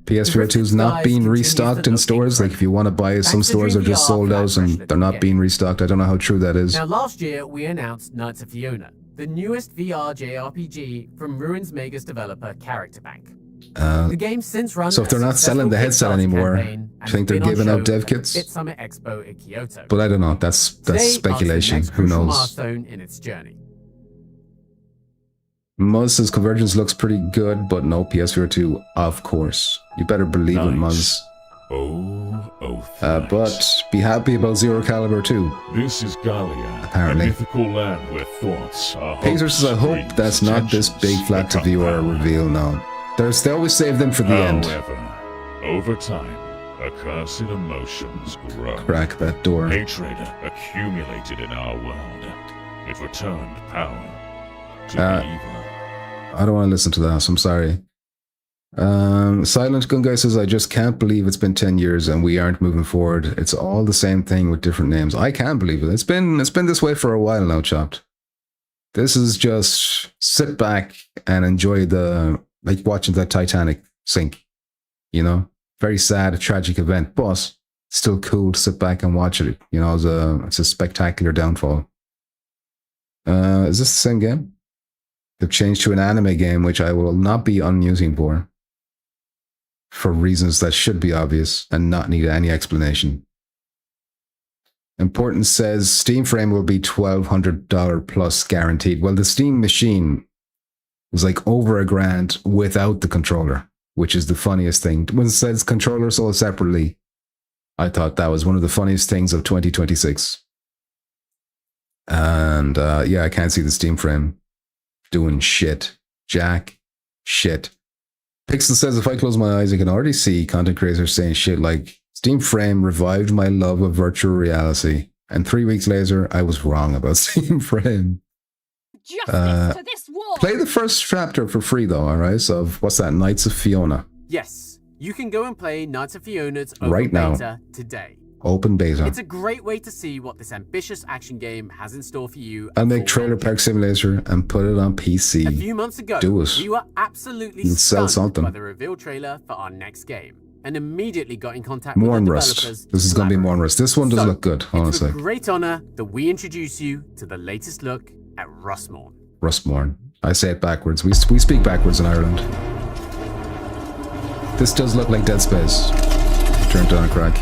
PS4 2 is not being restocked in stores. Like, if you want to buy it, some stores are just sold out and they're not being restocked. I don't know how true that is. Now, last year, we announced Knights of Fiona, the newest VR JRPG from Ruins Mega's developer Character Bank. The game's since run so if they're not selling the headset anymore, do you think they're giving out dev kits? Summit Expo in Kyoto. But I don't know. That's speculation. Who knows? Milestone in its journey. Muzz says Convergence looks pretty good, but no PS4 2, of course. You better believe it, Muzz. But be happy about Zero Caliber 2. This is Galia, apparently. a mythical land where thoughts are Pacer says, I hope that's not this big flat to viewer reveal now. They always save them for the end. However, over time, accursed emotions grow. Crack that door. Hatred accumulated in our world. It returned power to evil. I don't want to listen to that, I'm sorry. Silent Gun Guy says, I just can't believe it's been 10 years and we aren't moving forward. It's all the same thing with different names. I can't believe it. It's been this way for a while now, Chopped. This is just sit back and enjoy like watching that Titanic sink. You know? Very sad, tragic event, but still cool to sit back and watch it. You know, it's a spectacular downfall. Is this the same game? They've changed to an anime game, which I will not be unusing for reasons that should be obvious and not need any explanation. Important says Steam Frame will be $1,200 plus guaranteed. Well, the Steam machine was like over $1,000 without the controller, which is the funniest thing. When it says controller sold separately, I thought that was one of the funniest things of 2026. And yeah, I can't see the Steam Frame doing shit. Jack shit. Pixel says, if I close my eyes, I can already see content creators saying shit like, Steam Frame revived my love of virtual reality. And 3 weeks later, I was wrong about Steam Frame. Justice to this war. Play the first chapter for free though, alright? So what's that? Knights of Fiona. Yes, you can go and play Knights of Fiona's right now. beta today. Open beta. It's a great way to see what this ambitious action game has in store for you. I'll make Trailer Park Simulator and put it on PC. A few months ago, do it. we were absolutely You'll sell stunned something. by the reveal trailer for our next game, and immediately got in contact More with on the Rust. developers. This is going to be more on Rust. This one does look good, honestly. It's with great honor that we introduce you to the latest look at Rustmorn. Rustmorn. I say it backwards. We speak backwards in Ireland. This does look like Dead Space. Turned on a crack.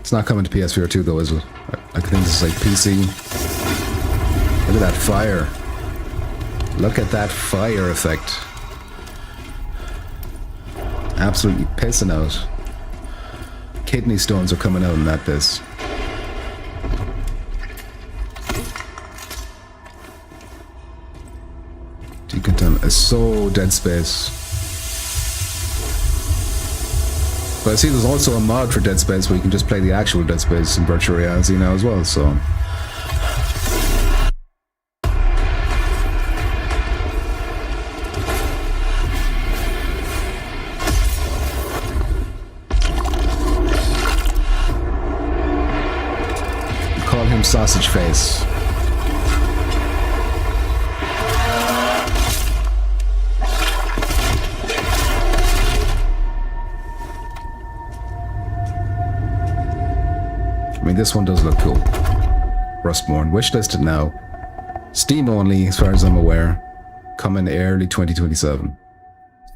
It's not coming to PS4 2 though, is it? I think this is like PC. Look at that fire. Look at that fire effect. Absolutely pissing out. Kidney stones are coming out in that piss. Decontent is so Dead Space. But I see there's also a mod for Dead Space where you can just play the actual Dead Space in virtual reality now as well, so... Call him Sausage Face. I mean, this one does look cool. Rustborn, wishlisted now. Steam only, as far as I'm aware. Coming early 2027.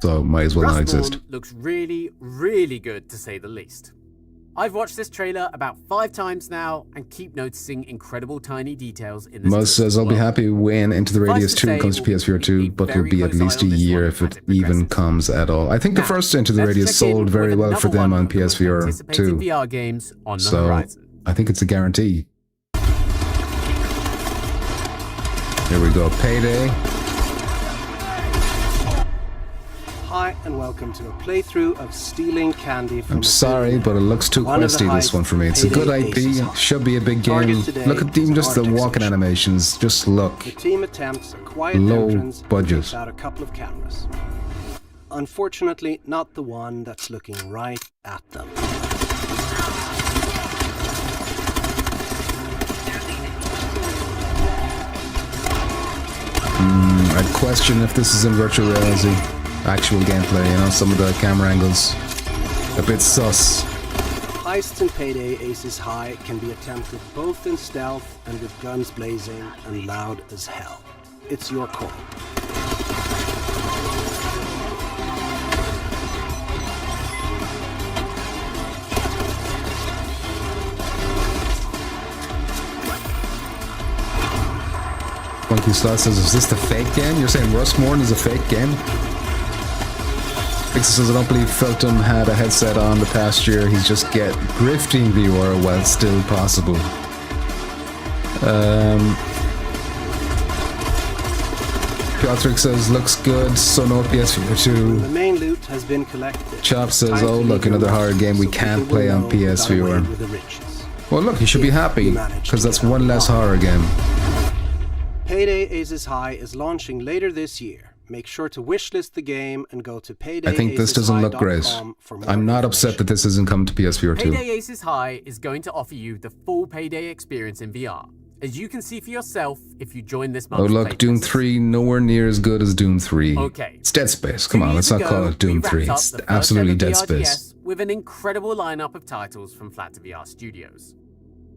So might as well not exist. Rustborn looks really, really good to say the least. I've watched this trailer about 5 times now and keep noticing incredible tiny details in this. Muzz says, I'll be happy when Into the Radius 2 comes to PSVR 2, but will be at least a year if it even comes at all. I think the first Into the Radius sold very well for them on PSVR 2. VR games on the So horizon. I think it's a guarantee. Here we go, Payday. Hi and welcome to a playthrough of Stealing Candy from I'm sorry, but it looks too questy, this one for me. It's a good IP, should be a big game. Look at even just the walking animations, just look. The team attempts a quiet Low entrance and budget. takes out a couple of cameras. Unfortunately, not the one that's looking right at them. I'd question if this is in virtual reality. Actual gameplay, you know, some of the camera angles. A bit sus. Heists in Payday Aces High can be attempted both in stealth and with guns blazing and loud as hell. It's your call. Funky Slot says, is this the fake game? You're saying Rustborn is a fake game? Pixel says, I don't believe Feltham had a headset on the past year. He's just grifting viewer while still possible. Piotrek says, looks good, so no PS4 2. The main loot has been collected. Chop says, oh look, another horror game we can't play on PSVR. Well look, you should be happy, because that's one less horror game. Payday Aces High is launching later this year. Make sure to wishlist the game and go to paydayaceshigh.com. I think this doesn't look great. I'm not upset that this isn't coming to PSVR 2. Payday Aces High is going to offer you the full Payday experience in VR. As you can see for yourself if you join this month's Oh look, Doom 3 nowhere near as good as Doom 3. Okay. It's Dead Space. Come on, let's not call it Doom 3. It's absolutely Dead Space. With an incredible lineup of titles from Flat2VR Studios.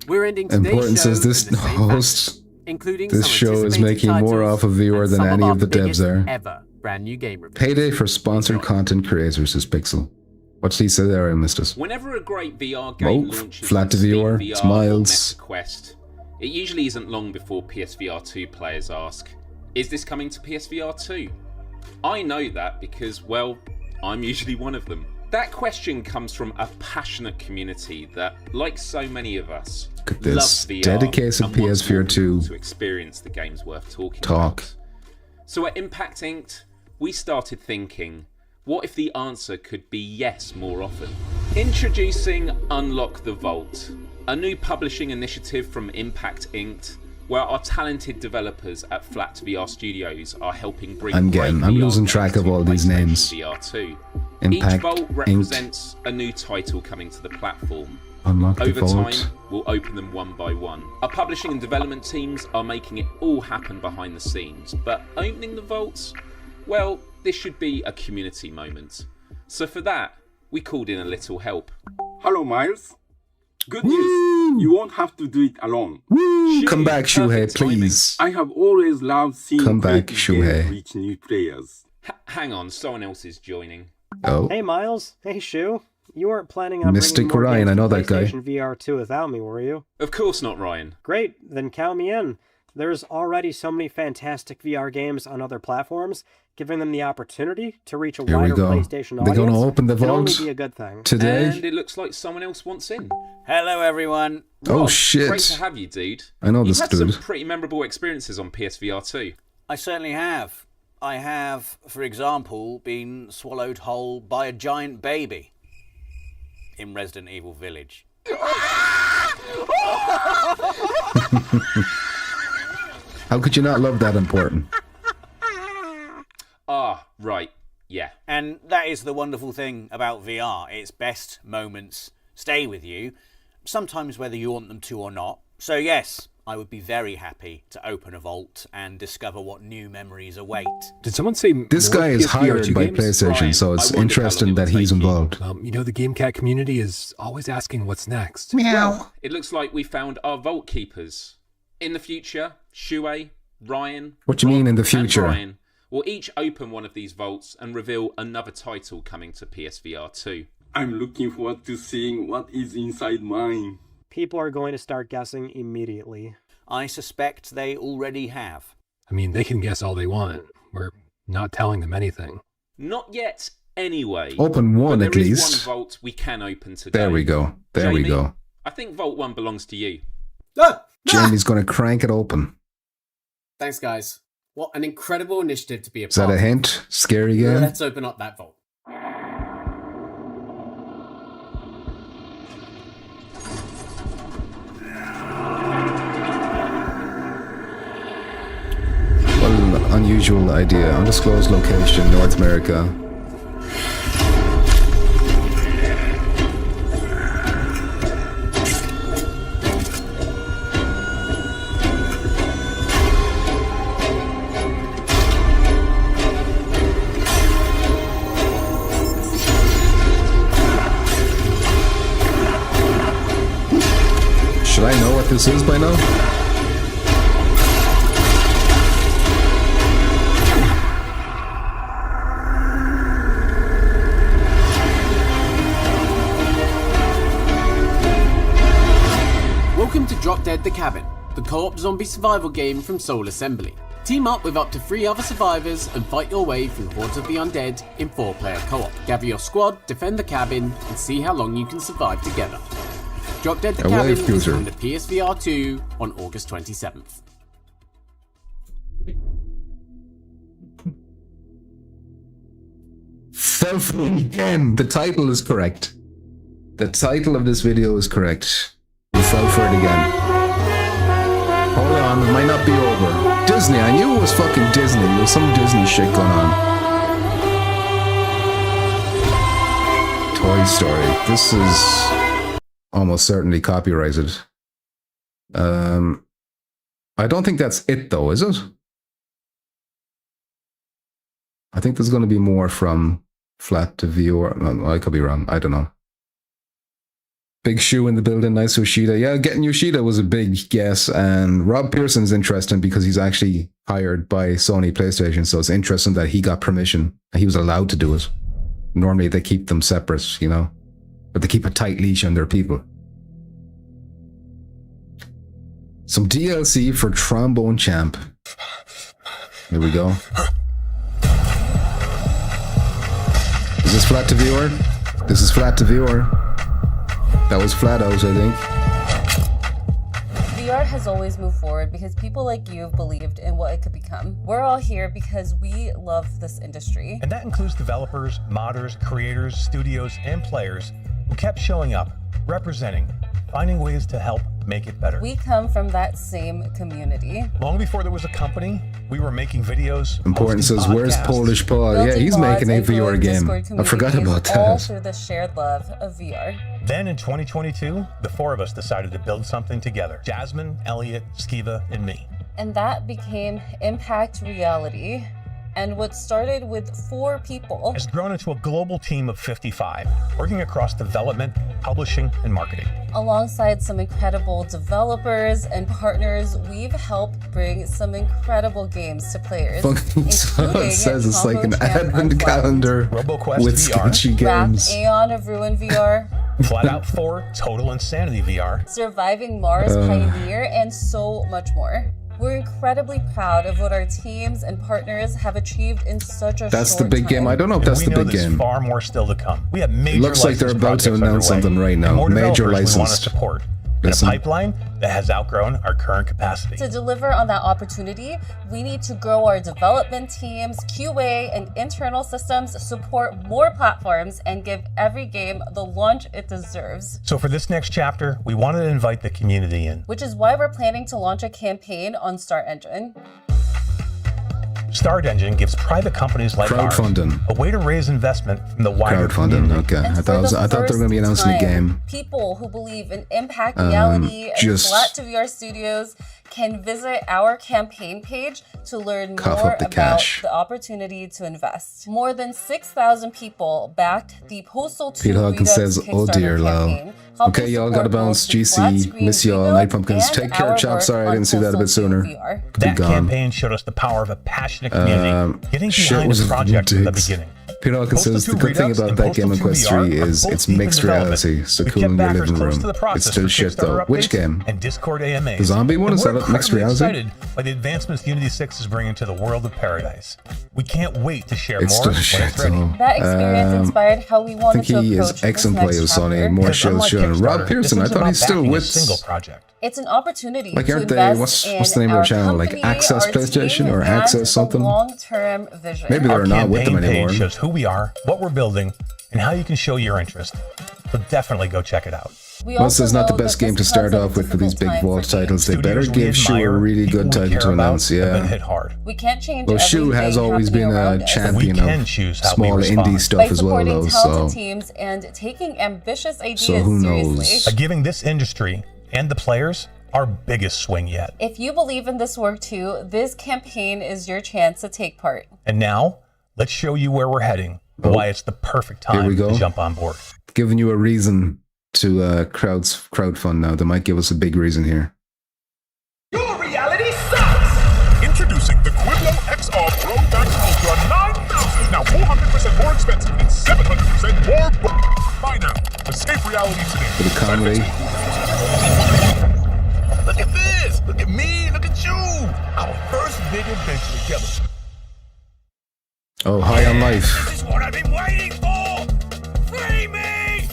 We're ending today's Important show says this in the same host. fashion, including This some show is anticipated making more titles off of VR and than some any our of the devs biggest are. ever brand new game reviews. Payday for sponsored content creators, says Pixel. What's he say there? I missed it. Whenever a great VR game launches Flat on to Steam VR, VR it's miles. or Meta Quest, it usually isn't long before PSVR 2 players ask, is this coming to PSVR 2? I know that because, well, I'm usually one of them. That question comes from a passionate community that, like so many of us, Look at this. loves VR Dedicated and wants PSVR more 2 people to experience the games worth talking talk. about. So at Impact Inked, we started thinking, what if the answer could be yes more often? Introducing Unlock the Vault, a new publishing initiative from Impact Inked, where our talented developers at Flat2VR Studios are helping bring I'm great VR losing games track of to all these PlayStation names. VR 2. Impact Each vault Inked. represents a new title coming to the platform. Unlock the Over vault. time, we'll open them one by one. Our publishing and development teams are making it all happen behind the scenes, but opening the vaults, well, this should be a community moment. So for that, we called in a little help. Hello, Miles. Good news. You won't have to do it alone. Come back, Shuhei, please. I have always loved seeing Come back, creative Shuhei. games reach new players. Hang on, someone else is joining. Oh. Hey, Miles. Hey, Shu. You weren't planning on Mystic bringing more Ryan, games I know to that guy. PlayStation VR 2 without me, were you? Of course not, Ryan. Great, then count me in. There's already so many fantastic VR games on other platforms, giving them the opportunity to reach a Here we wider go. PlayStation They're audience gonna open the can only vault be a good thing. today. And it looks like someone else wants in. Hello, everyone. Oh, Rob, shit. Great to have you, dude. I know You've this had dude. some pretty memorable experiences on PSVR 2. I certainly have. I have, for example, been swallowed whole by a giant baby in Resident Evil Village. How could you not love that important? Ah, right. Yeah. And that is the wonderful thing about VR. Its best moments stay with you, sometimes whether you want them to or not. So yes, I would be very happy to open a vault and discover what new memories await. Did someone say This guy is hired by PlayStation, so it's interesting that he's involved. You know, the Game Cat community is always asking what's next. Well, it looks like we found our vault keepers. In the future, Shuei, Ryan, What do you mean in the and future? Brian will each open one of these vaults and reveal another title coming to PSVR 2. I'm looking forward to seeing what is inside mine. People are going to start guessing immediately. I suspect they already have. I mean, they can guess all they want. We're not telling them anything. Not yet, anyway. Open one but at there is least. one vault we can open today. There we go. There we Jamie, go. I think Vault 1 belongs to you. Jamie's going to crank it open. Thanks, guys. What an incredible initiative to be a Is that part a of. hint? Scary game? Let's open up that vault. What an unusual idea. Undisclosed location, North America. Should I know what this is by now? Welcome to Drop Dead the Cabin, the co-op zombie survival game from Soul Assembly. Team up with up to 3 other survivors and fight your way through hordes of the undead in 4-player co-op. Gather your squad, defend the cabin, and see how long you can survive together. Drop Dead the A Cabin wave is cruiser. coming to PSVR 2 on August 27th. Fell for it again. The title is correct. The title of this video is correct. You fell for it again. Hold on, it might not be over. Disney, I knew it was fucking Disney. There was some Disney shit going on. Toy Story. This is almost certainly copyrighted. I don't think that's it though, is it? I think there's going to be more from Flat to Viewer. No, I could be wrong. I don't know. Big Shoe in the building. Nice Yoshida. Yeah, getting Yoshida was a big guess. And Rob Pearson's interesting because he's actually hired by Sony PlayStation. So it's interesting that he got permission and he was allowed to do it. Normally they keep them separate, you know. But they keep a tight leash on their people. Some DLC for Trombone Champ. Here we go. Is this Flat to Viewer? This is Flat to Viewer. That was Flat Out, I think. VR has always moved forward because people like you have believed in what it could become. We're all here because we love this industry. And that includes developers, modders, creators, studios, and players who kept showing up, representing, finding ways to help make it better. We come from that same community. Long before there was a company, we were making videos. Important says, where's podcasts. Polish Paul? Yeah, he's making a VR game. I forgot about All that. through the shared love of VR. Then in 2022, the four of us decided to build something together. Jasmine, Elliot, Skiva, and me. And that became Impact Reality. And what started with 4 people Has grown into a global team of 55, working across development, publishing, and marketing. Alongside some incredible developers and partners, we've helped bring some incredible games to players. Fucking including says it's like an Combo Champ advent Unplugged, calendar RoboQuest with VR, sketchy Wrath, games. Aeon of Ruin VR, Flat Out 4, Total Insanity VR, Surviving Mars Pioneer, and so much more. We're incredibly proud of what our teams and partners have achieved in such a That's the short big game. I don't know if that's we the know big there's game. far more still to come. We have major It looks like they're licensed about to projects announce underway, something right and now. more Major developers we want to licensed. support. And a Listen. pipeline that has outgrown our current capacity. To deliver on that opportunity, we need to grow our development teams, QA, and internal systems, support more platforms, and give every game the launch it deserves. So for this next chapter, we wanted to invite the community in. Which is why we're planning to launch a campaign on Start Engine. Start Engine gives private companies like ours Crowdfunding. a way to raise investment from the wider Crowdfunding, community. okay. I thought they were going to be announcing a Time, game. People who believe in Impact Reality and just- Flat to VR Studios can visit our campaign page to learn Cough more up the about cash. the opportunity to invest. More than 6,000 people backed the Postal 2 Pete Hawkins Redux says, oh Kickstarter dear, campaign, lol. helping Okay, y'all support gotta both bounce. the flat GC, screen miss y'all. rebuild Night Pumpkins, and take care, our chop. work Sorry I on didn't see that a Postal bit 2 sooner. VR. Could be That gone. campaign showed us the power of a passionate community getting Shit behind was a project from the dicks. beginning. Peter Hawkins Postal says the 2 good thing Redux about and that game Postal on Quest 2 VR 3 are is both it's deep in mixed development. reality, so We cool kept in your backers living close room. to the It's process still for shit though. Kickstarter Which updates game? and Discord AMAs. The zombie one? Is And that we're mixed incredibly reality? excited by the advancements Unity 6 is bringing to the world of Paradise. We can't wait to share It's more still when shit it's ready. though. That experience inspired how we I wanted think to he approach is this excellent next play with Sony. chapter. More Because shows unlike showing. Rob Kickstarter, Pearson, I this isn't thought he's about still backing a with. single project. It's an opportunity Like, to aren't they? invest What's in the name of our their channel? Like company, Access our PlayStation team, or and Access a something? long-term vision. Maybe they're Our not with them campaign anymore. page shows who we are, what we're building, and how you can show your interest. So definitely go check it out. We Plus, also it's not the know best that game to this start comes at a off with for these big difficult time vault for titles. They Studios better we give Shu a admire, really people good we title care to about, announce. have been Yeah. hit hard. We can't change Well, Shu has everything always been happening a around us. champion We can of choose how we small respond. indie By stuff as well, supporting though. talented So, teams and taking ambitious ideas so who seriously. knows? By giving this industry and the players our biggest swing yet. If you believe in this work too, this campaign is your chance to take part. And now, let's show you where we're heading, and why it's the perfect Here we time go. to jump on board. Giving you a reason to crowdfund now. They might give us a big reason here. Your reality sucks! Introducing the Quiblo XR Pro Max Ultra 9000. Now 400% more expensive and 700% more. Buy now. Escape reality today. For the comedy. Look at this! Look at me! Look at you! Our first big adventure together. Oh, High on Life. This is what I've been waiting for! Free me!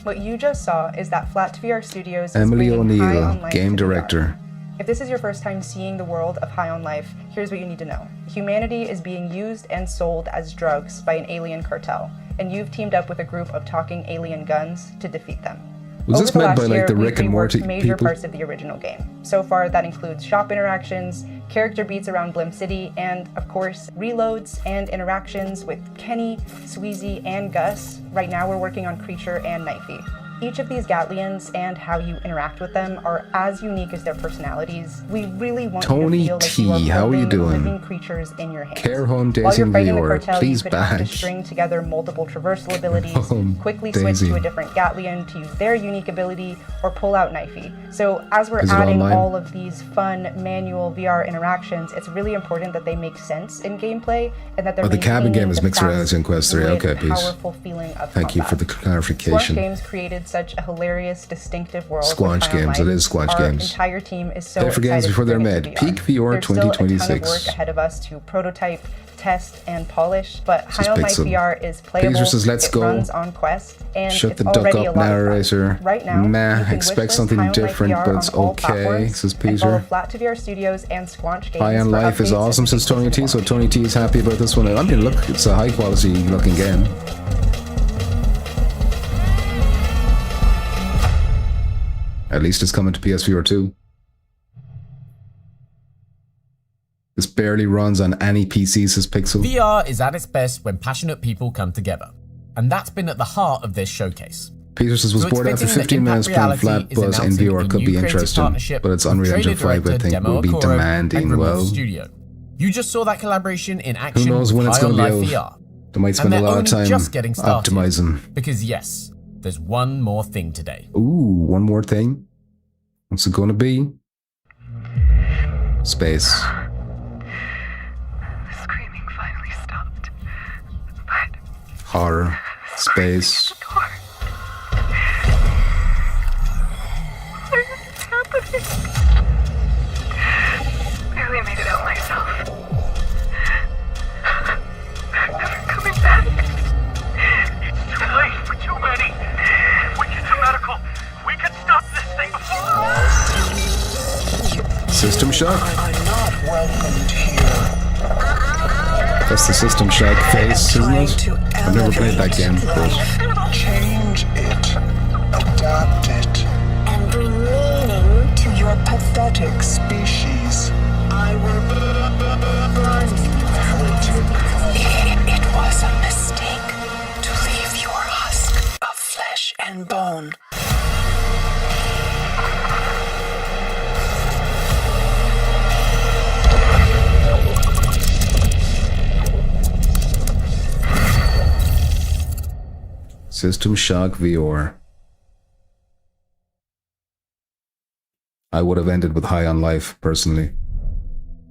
What you just saw is that FlatVR Studios is Emily bringing High on O'Neill, Life game to VR. director. If this is your first time seeing the world of High on Life, here's what you need to know. Humanity is being used and sold as drugs by an alien cartel, and you've teamed up with a group of talking alien guns to defeat them. Was Over this the made last by like year, the we've Rick and reworked Morty major people? parts of the original game. So far, that includes shop interactions, character beats around Blim City, and of course, reloads and interactions with Kenny, Sweezy, and Gus. Right now, we're working on Creature and Knifey. Each of these Gatlians and how you interact with them are as unique as their personalities. We really want Tony you to feel like T, you are how are you holding doing? living creatures in your hands. Care Home While you're Daisy fighting the viewer, cartel, please you could have to back. string together multiple traversal abilities, Home quickly switch Daisy. to a different Gatlian to use their unique ability, or pull out Knifey. So as we're Is it adding online? all of these fun manual VR interactions, it's really important that they make sense in gameplay and that they're Oh, the cabin maintaining game is the mixed reality in Quest 3. fast, Okay, fluid, peace. powerful feeling of Thank you for the Squanch clarification. Games created such a hilarious, distinctive world. with Squanch High on games, Life. it is Squanch Our games. entire team is so Play for games excited before to they're bring it made. to VR. Peak VR There's still a ton of 2026. work ahead of us to prototype, test, and polish, but This is High on Life Pixel. VR is playable. Peter says, "Let's it go." runs on Quest, and Shut it's the duck already a up, lot of fun. narrator. Right now, Nah, you can expect wishlist something High on Life different, VR but it's on all okay, platforms, says and follow Peter. FlatVR Studios and Squanch Games High on for Life is updates awesome, and says Tony T. So Tony T is happy about this one. I mean, look, it's a high quality looking game. At least it's coming to PSVR 2. This barely runs on any PC, says Pixel. VR is at its best when passionate people come together, and that's been at the heart of this showcase. Peter says was So it's bored after fitting that 15 minutes Impact playing Flat Reality is Buzz and announcing VR a could new be creative interesting, partnership but it's with Unreal Engine trailer 5 I director think Demo will be Okoro demanding. and Remove Well, Studio. You just saw that collaboration in action. who knows when with it's High on going to Life be VR. out. They might spend a And lot they're of only time just getting started. optimizing. Because yes, there's one more thing today. Ooh, one more thing. What's it going to be? Space. The screaming finally stopped. But Horror. Space. what is happening? Barely made it out myself. Never coming back. It's too late for too many. We get to medical. We can stop this thing before. System Shock? I'm not welcomed here. That's the System Shock face, isn't it? I've never played that game, but Change it. Adapt it. And bring meaning to your pathetic species. I will burn you. It was a mistake to leave your husk of flesh and bone. System Shock VR. I would have ended with High on Life, personally.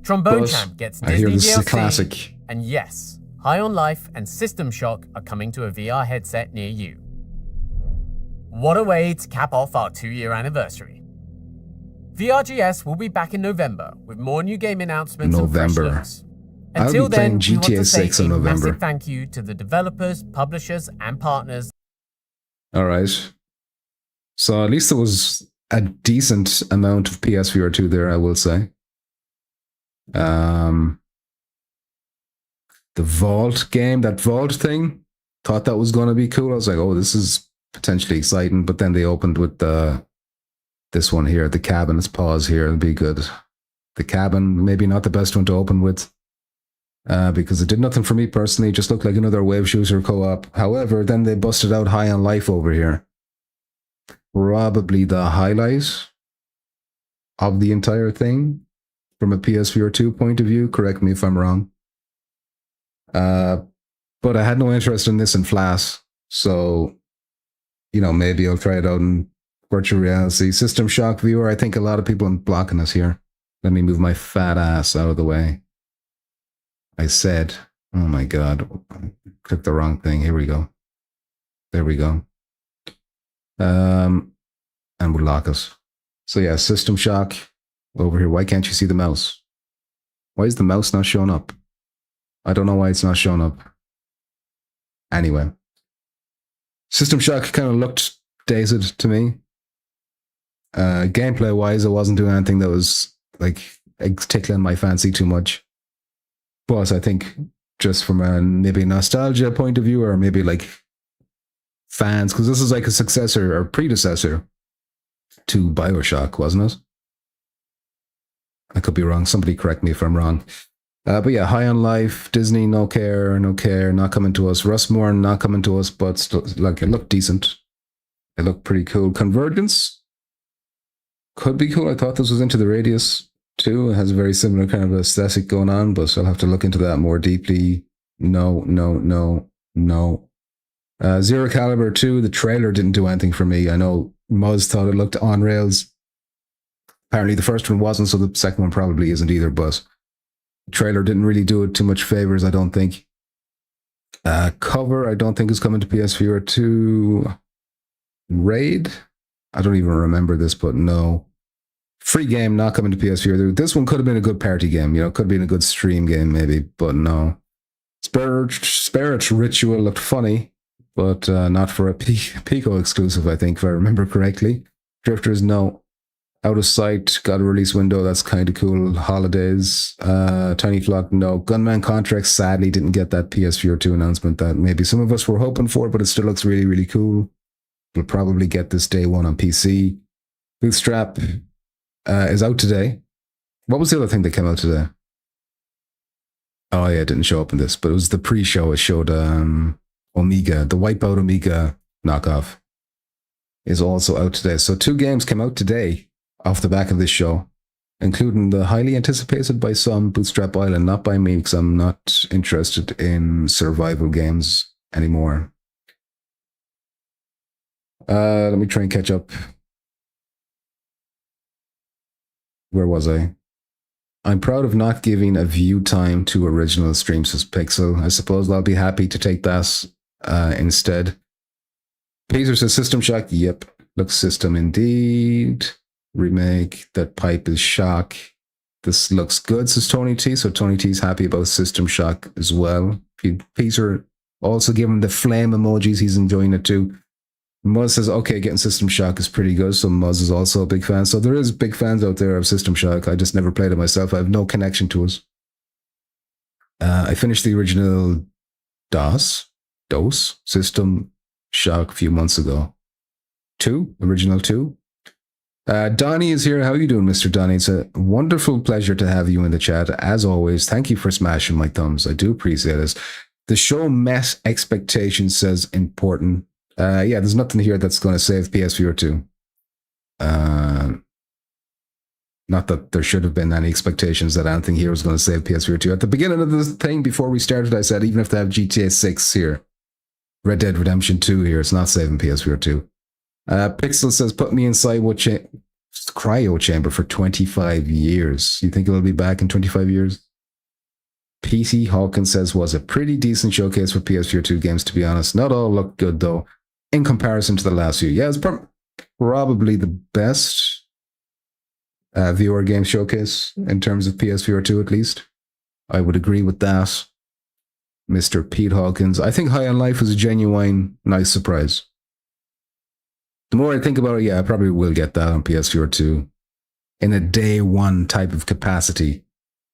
Trombone But Champ gets I Disney hear this is a DLC, classic. and yes, High on Life and System Shock are coming to a VR headset near you. What a way to cap off our 2-year anniversary. VRGS will be back in November with more new game announcements and fresh November. looks. I'll Until be playing then, we want GTA to say 6 in a November. massive thank you to the developers, publishers, and partners. All right. So at least there was a decent amount of PSVR 2 there, I will say. The Vault game, that Vault thing, thought that was going to be cool. I was like, oh, this is potentially exciting. But then they opened with this one here, the cabin. Let's pause here. It'll be good. The cabin, maybe not the best one to open with. Because it did nothing for me personally. It just looked like another wave shooter co-op. However, then they busted out High on Life over here. Probably the highlight of the entire thing from a PSVR 2 point of view. Correct me if I'm wrong. But I had no interest in this in Flash. So, you know, maybe I'll try it out in virtual reality. System Shock viewer. I think a lot of people are blocking us here. Let me move my fat ass out of the way. I said, oh my God, clicked the wrong thing. Here we go. There we go. And we'll lock us. So yeah, System Shock over here. Why can't you see the mouse? Why is the mouse not showing up? I don't know why it's not showing up. Anyway. System Shock kind of looked dazed to me. Gameplay wise, it wasn't doing anything that was like tickling my fancy too much. But I think just from a maybe nostalgia point of view, or maybe like fans, because this is like a successor or predecessor to BioShock, wasn't it? I could be wrong. Somebody correct me if I'm wrong. But yeah, High on Life, Disney, no care, not coming to us. Rustmore, not coming to us, but still, like, it looked decent. It looked pretty cool. Convergence could be cool. I thought this was Into the Radius too. It has a very similar kind of aesthetic going on, but I'll have to look into that more deeply. No. Zero Caliber 2, the trailer didn't do anything for me. I know Muzz thought it looked on rails. Apparently the first one wasn't, so the second one probably isn't either, but the trailer didn't really do it too much favors, I don't think. Cover, I don't think is coming to PSVR 2. Raid? I don't even remember this, but no. Free game, not coming to PSVR. This one could have been a good party game, you know, could have been a good stream game maybe, but no. Spirit Ritual looked funny, but not for a Pico exclusive, I think, if I remember correctly. Drifters, no. Out of Sight, got a release window, that's kind of cool. Holidays, Tiny Flock, no. Gunman Contracts, sadly, didn't get that PSVR 2 announcement that maybe some of us were hoping for, but it still looks really, really cool. We'll probably get this day one on PC. Bootstrap is out today. What was the other thing that came out today? Oh yeah, it didn't show up in this, but it was the pre-show. It showed Omega, the Wipeout Omega knockoff is also out today. So 2 games came out today off the back of this show, including the highly anticipated by some Bootstrap Island, not by me, because I'm not interested in survival games anymore. Let me try and catch up. Where was I? I'm proud of not giving a view time to original streams as Pixel. I suppose I'll be happy to take that instead. Peter says System Shock. Yep. Looks system indeed. Remake. That pipe is shock. This looks good, says Tony T. So Tony T's happy about System Shock as well. Peter also giving the flame emojis. He's enjoying it too. Muzz says, okay, getting System Shock is pretty good. So Muzz is also a big fan. So there is big fans out there of System Shock. I just never played it myself. I have no connection to it. I finished the original DOS System Shock a few months ago. Original 2. Donnie is here. How are you doing, Mr. Donnie? It's a wonderful pleasure to have you in the chat. As always, thank you for smashing my thumbs. I do appreciate it. The show met expectations, says important. Yeah, there's nothing here that's going to save PSVR 2. Not that there should have been any expectations that anything here was going to save PSVR 2. At the beginning of this thing, before we started, I said, even if they have GTA 6 here, Red Dead Redemption 2 here. It's not saving PSVR 2. Pixel says, put me inside cryo chamber for 25 years. You think it'll be back in 25 years? PC Hawkins says, was a pretty decent showcase for PSVR 2 games, to be honest. Not all look good, though, in comparison to the last few. Yeah, it's probably the best VR game showcase in terms of PSVR 2, at least. I would agree with that. Mr. Pete Hawkins. I think High on Life was a genuine nice surprise. The more I think about it, yeah, I probably will get that on PSVR 2 in a day one type of capacity.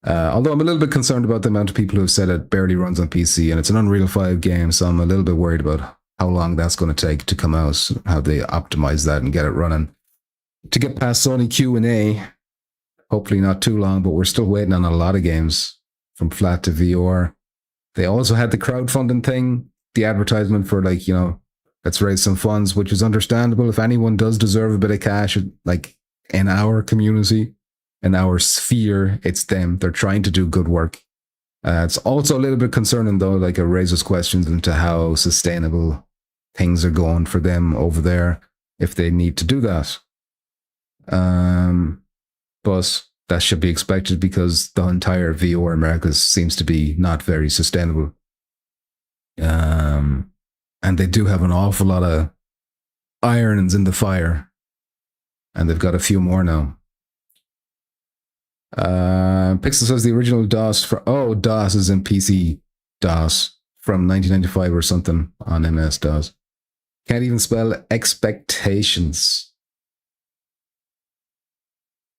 Although I'm a little bit concerned about the amount of people who have said it barely runs on PC, and it's an Unreal 5 game, so I'm a little bit worried about how long that's going to take to come out, how they optimize that and get it running. To get past Sony Q&A, hopefully not too long, but we're still waiting on a lot of games from flat to VR. They also had the crowdfunding thing, the advertisement for, like, you know, let's raise some funds, which is understandable. If anyone does deserve a bit of cash, like in our community, in our sphere, it's them. They're trying to do good work. It's also a little bit concerning, though, like it raises questions into how sustainable things are going for them over there if they need to do that. But that should be expected because the entire VR America seems to be not very sustainable. And they do have an awful lot of irons in the fire. And they've got a few more now. Pixel says the original DOS DOS is in PC DOS from 1995 or something on MS-DOS. Can't even spell expectations.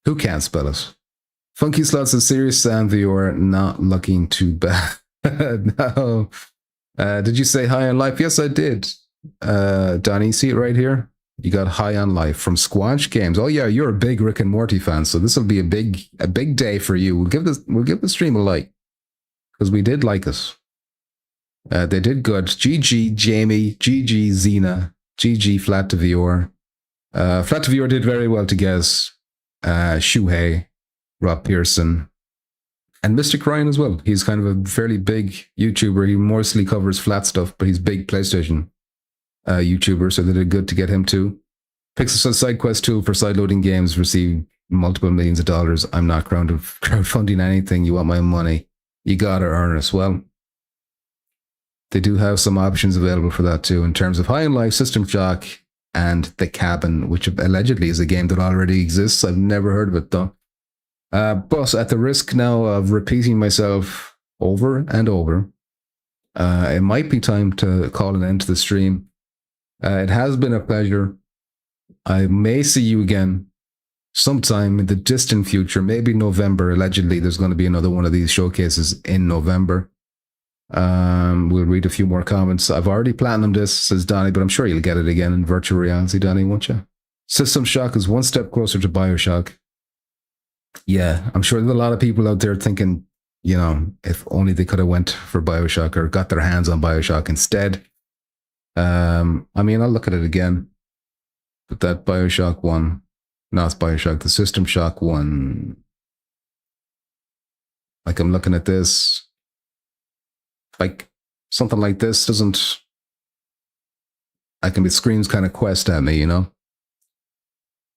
Who can't spell it? Funky Slots says Serious Sam VR not looking too bad. No. Did you say High on Life? Yes, I did. Donnie, see it right here? You got High on Life from Squanch Games. Oh yeah, you're a big Rick and Morty fan, so this will be a big day for you. We'll give the stream a like because we did like it. They did good. GG Jamie, GG Xena, GG Flat to VR. Flat to VR did very well to guess. Shuhei, Rob Pearson, and Mystic Ryan as well. He's kind of a fairly big YouTuber. He mostly covers flat stuff, but he's a big PlayStation YouTuber, so they did good to get him too. Pixel says SideQuest tool for sideloading games received multiple millions of dollars. I'm not crowdfunding anything. You want my money? You gotta earn as well. They do have some options available for that too, in terms of High on Life, System Shock, and The Cabin, which allegedly is a game that already exists. I've never heard of it though. But at the risk now of repeating myself over and over, it might be time to call an end to the stream. It has been a pleasure. I may see you again sometime in the distant future, maybe November. Allegedly, there's going to be another one of these showcases in November. We'll read a few more comments. I've already platinumed this, says Donnie, but I'm sure you'll get it again in virtual reality, Donnie, won't you? System Shock is one step closer to Bioshock. Yeah, I'm sure there's a lot of people out there thinking, you know, if only they could have went for Bioshock or got their hands on Bioshock instead. I mean, I'll look at it again. But that Bioshock one, not Bioshock, the System Shock one. Like, I'm looking at this. Like, something like this doesn't... it screams kind of Quest at me, you know?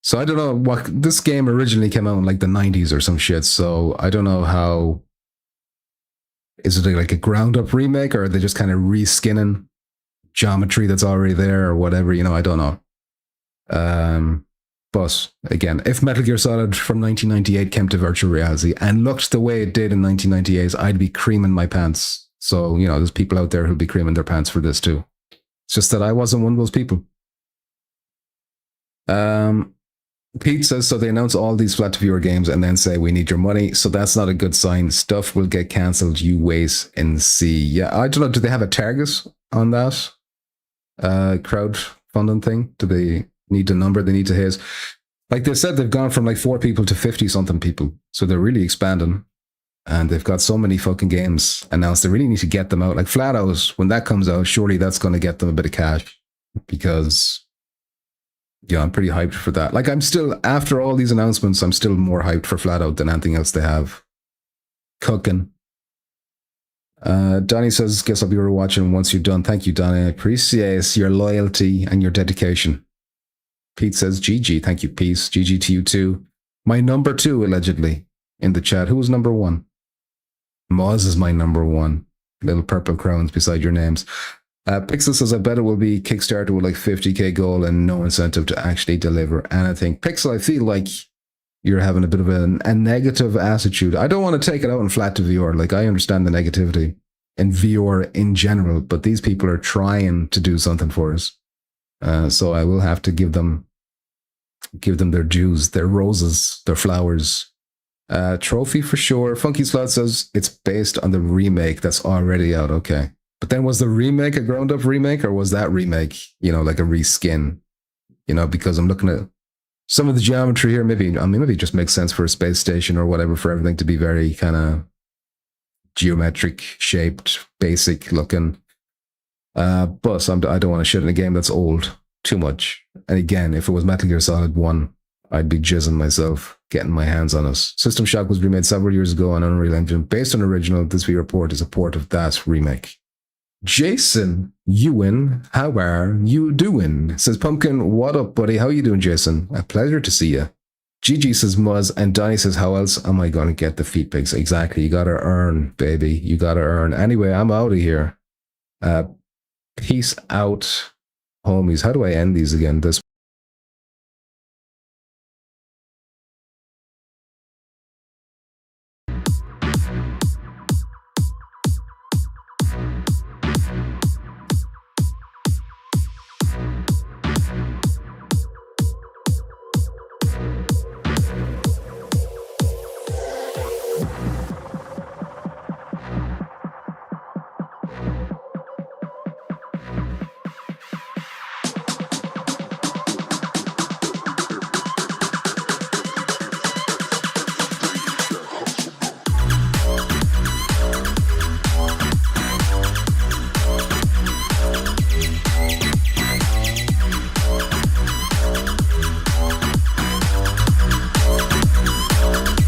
So I don't know what... This game originally came out in like the 90s or some shit, so I don't know how... Is it like a ground-up remake, or are they just kind of reskinning geometry that's already there, or whatever, you know? I don't know. But, again, if Metal Gear Solid from 1998 came to virtual reality and looked the way it did in 1998, I'd be creaming my pants. So, you know, there's people out there who'll be creaming their pants for this too. It's just that I wasn't one of those people. Pete says, so they announce all these flat to viewer games and then say, we need your money. So that's not a good sign. Stuff will get cancelled. You wait and see. Yeah, I don't know. Do they have a target on that crowdfunding thing? Do they need a number they need to hit? Like they said, they've gone from like 4 people to 50 something people. So they're really expanding. And they've got so many fucking games announced. They really need to get them out. Like Flat Out, when that comes out, surely that's going to get them a bit of cash. Because, yeah, I'm pretty hyped for that. Like, I'm still, after all these announcements, I'm still more hyped for Flat Out than anything else they have cooking. Donnie says, guess I'll be watching once you're done. Thank you, Donnie. I appreciate your loyalty and your dedication. Pete says, GG. Thank you, Peace. GG to you too. My number 2, allegedly, in the chat. Who was number 1? Moz is my number 1. Little purple crowns beside your names. Pixel says, I bet it will be Kickstarter with like 50k goal and no incentive to actually deliver anything. Pixel, I feel like you're having a bit of a negative attitude. I don't want to take it out on flat to VR. Like, I understand the negativity in VR in general, but these people are trying to do something for us. So I will have to give them their dues, their roses, their flowers. Trophy for sure. Funky Slot says it's based on the remake that's already out. Okay. But then was the remake a ground up remake, or was that remake, like a reskin? Because I'm looking at some of the geometry here. Maybe it just makes sense for a space station or whatever, for everything to be very kind of geometric shaped, basic looking. But I don't want to shit in a game that's old too much. And again, if it was Metal Gear Solid 1, I'd be jizzing myself getting my hands on it. System Shock was remade several years ago on Unreal Engine. Based on original, this VR port is a port of that remake. Jason Ewan, how are you doing? Says Pumpkin, what up, buddy? How you doing, Jason? A pleasure to see you. GG says Muzz, and Donnie says, how else am I going to get the feet pics? Exactly. You got to earn, baby. You got to earn. Anyway, I'm out of here. Peace out, homies. How do I end these again? This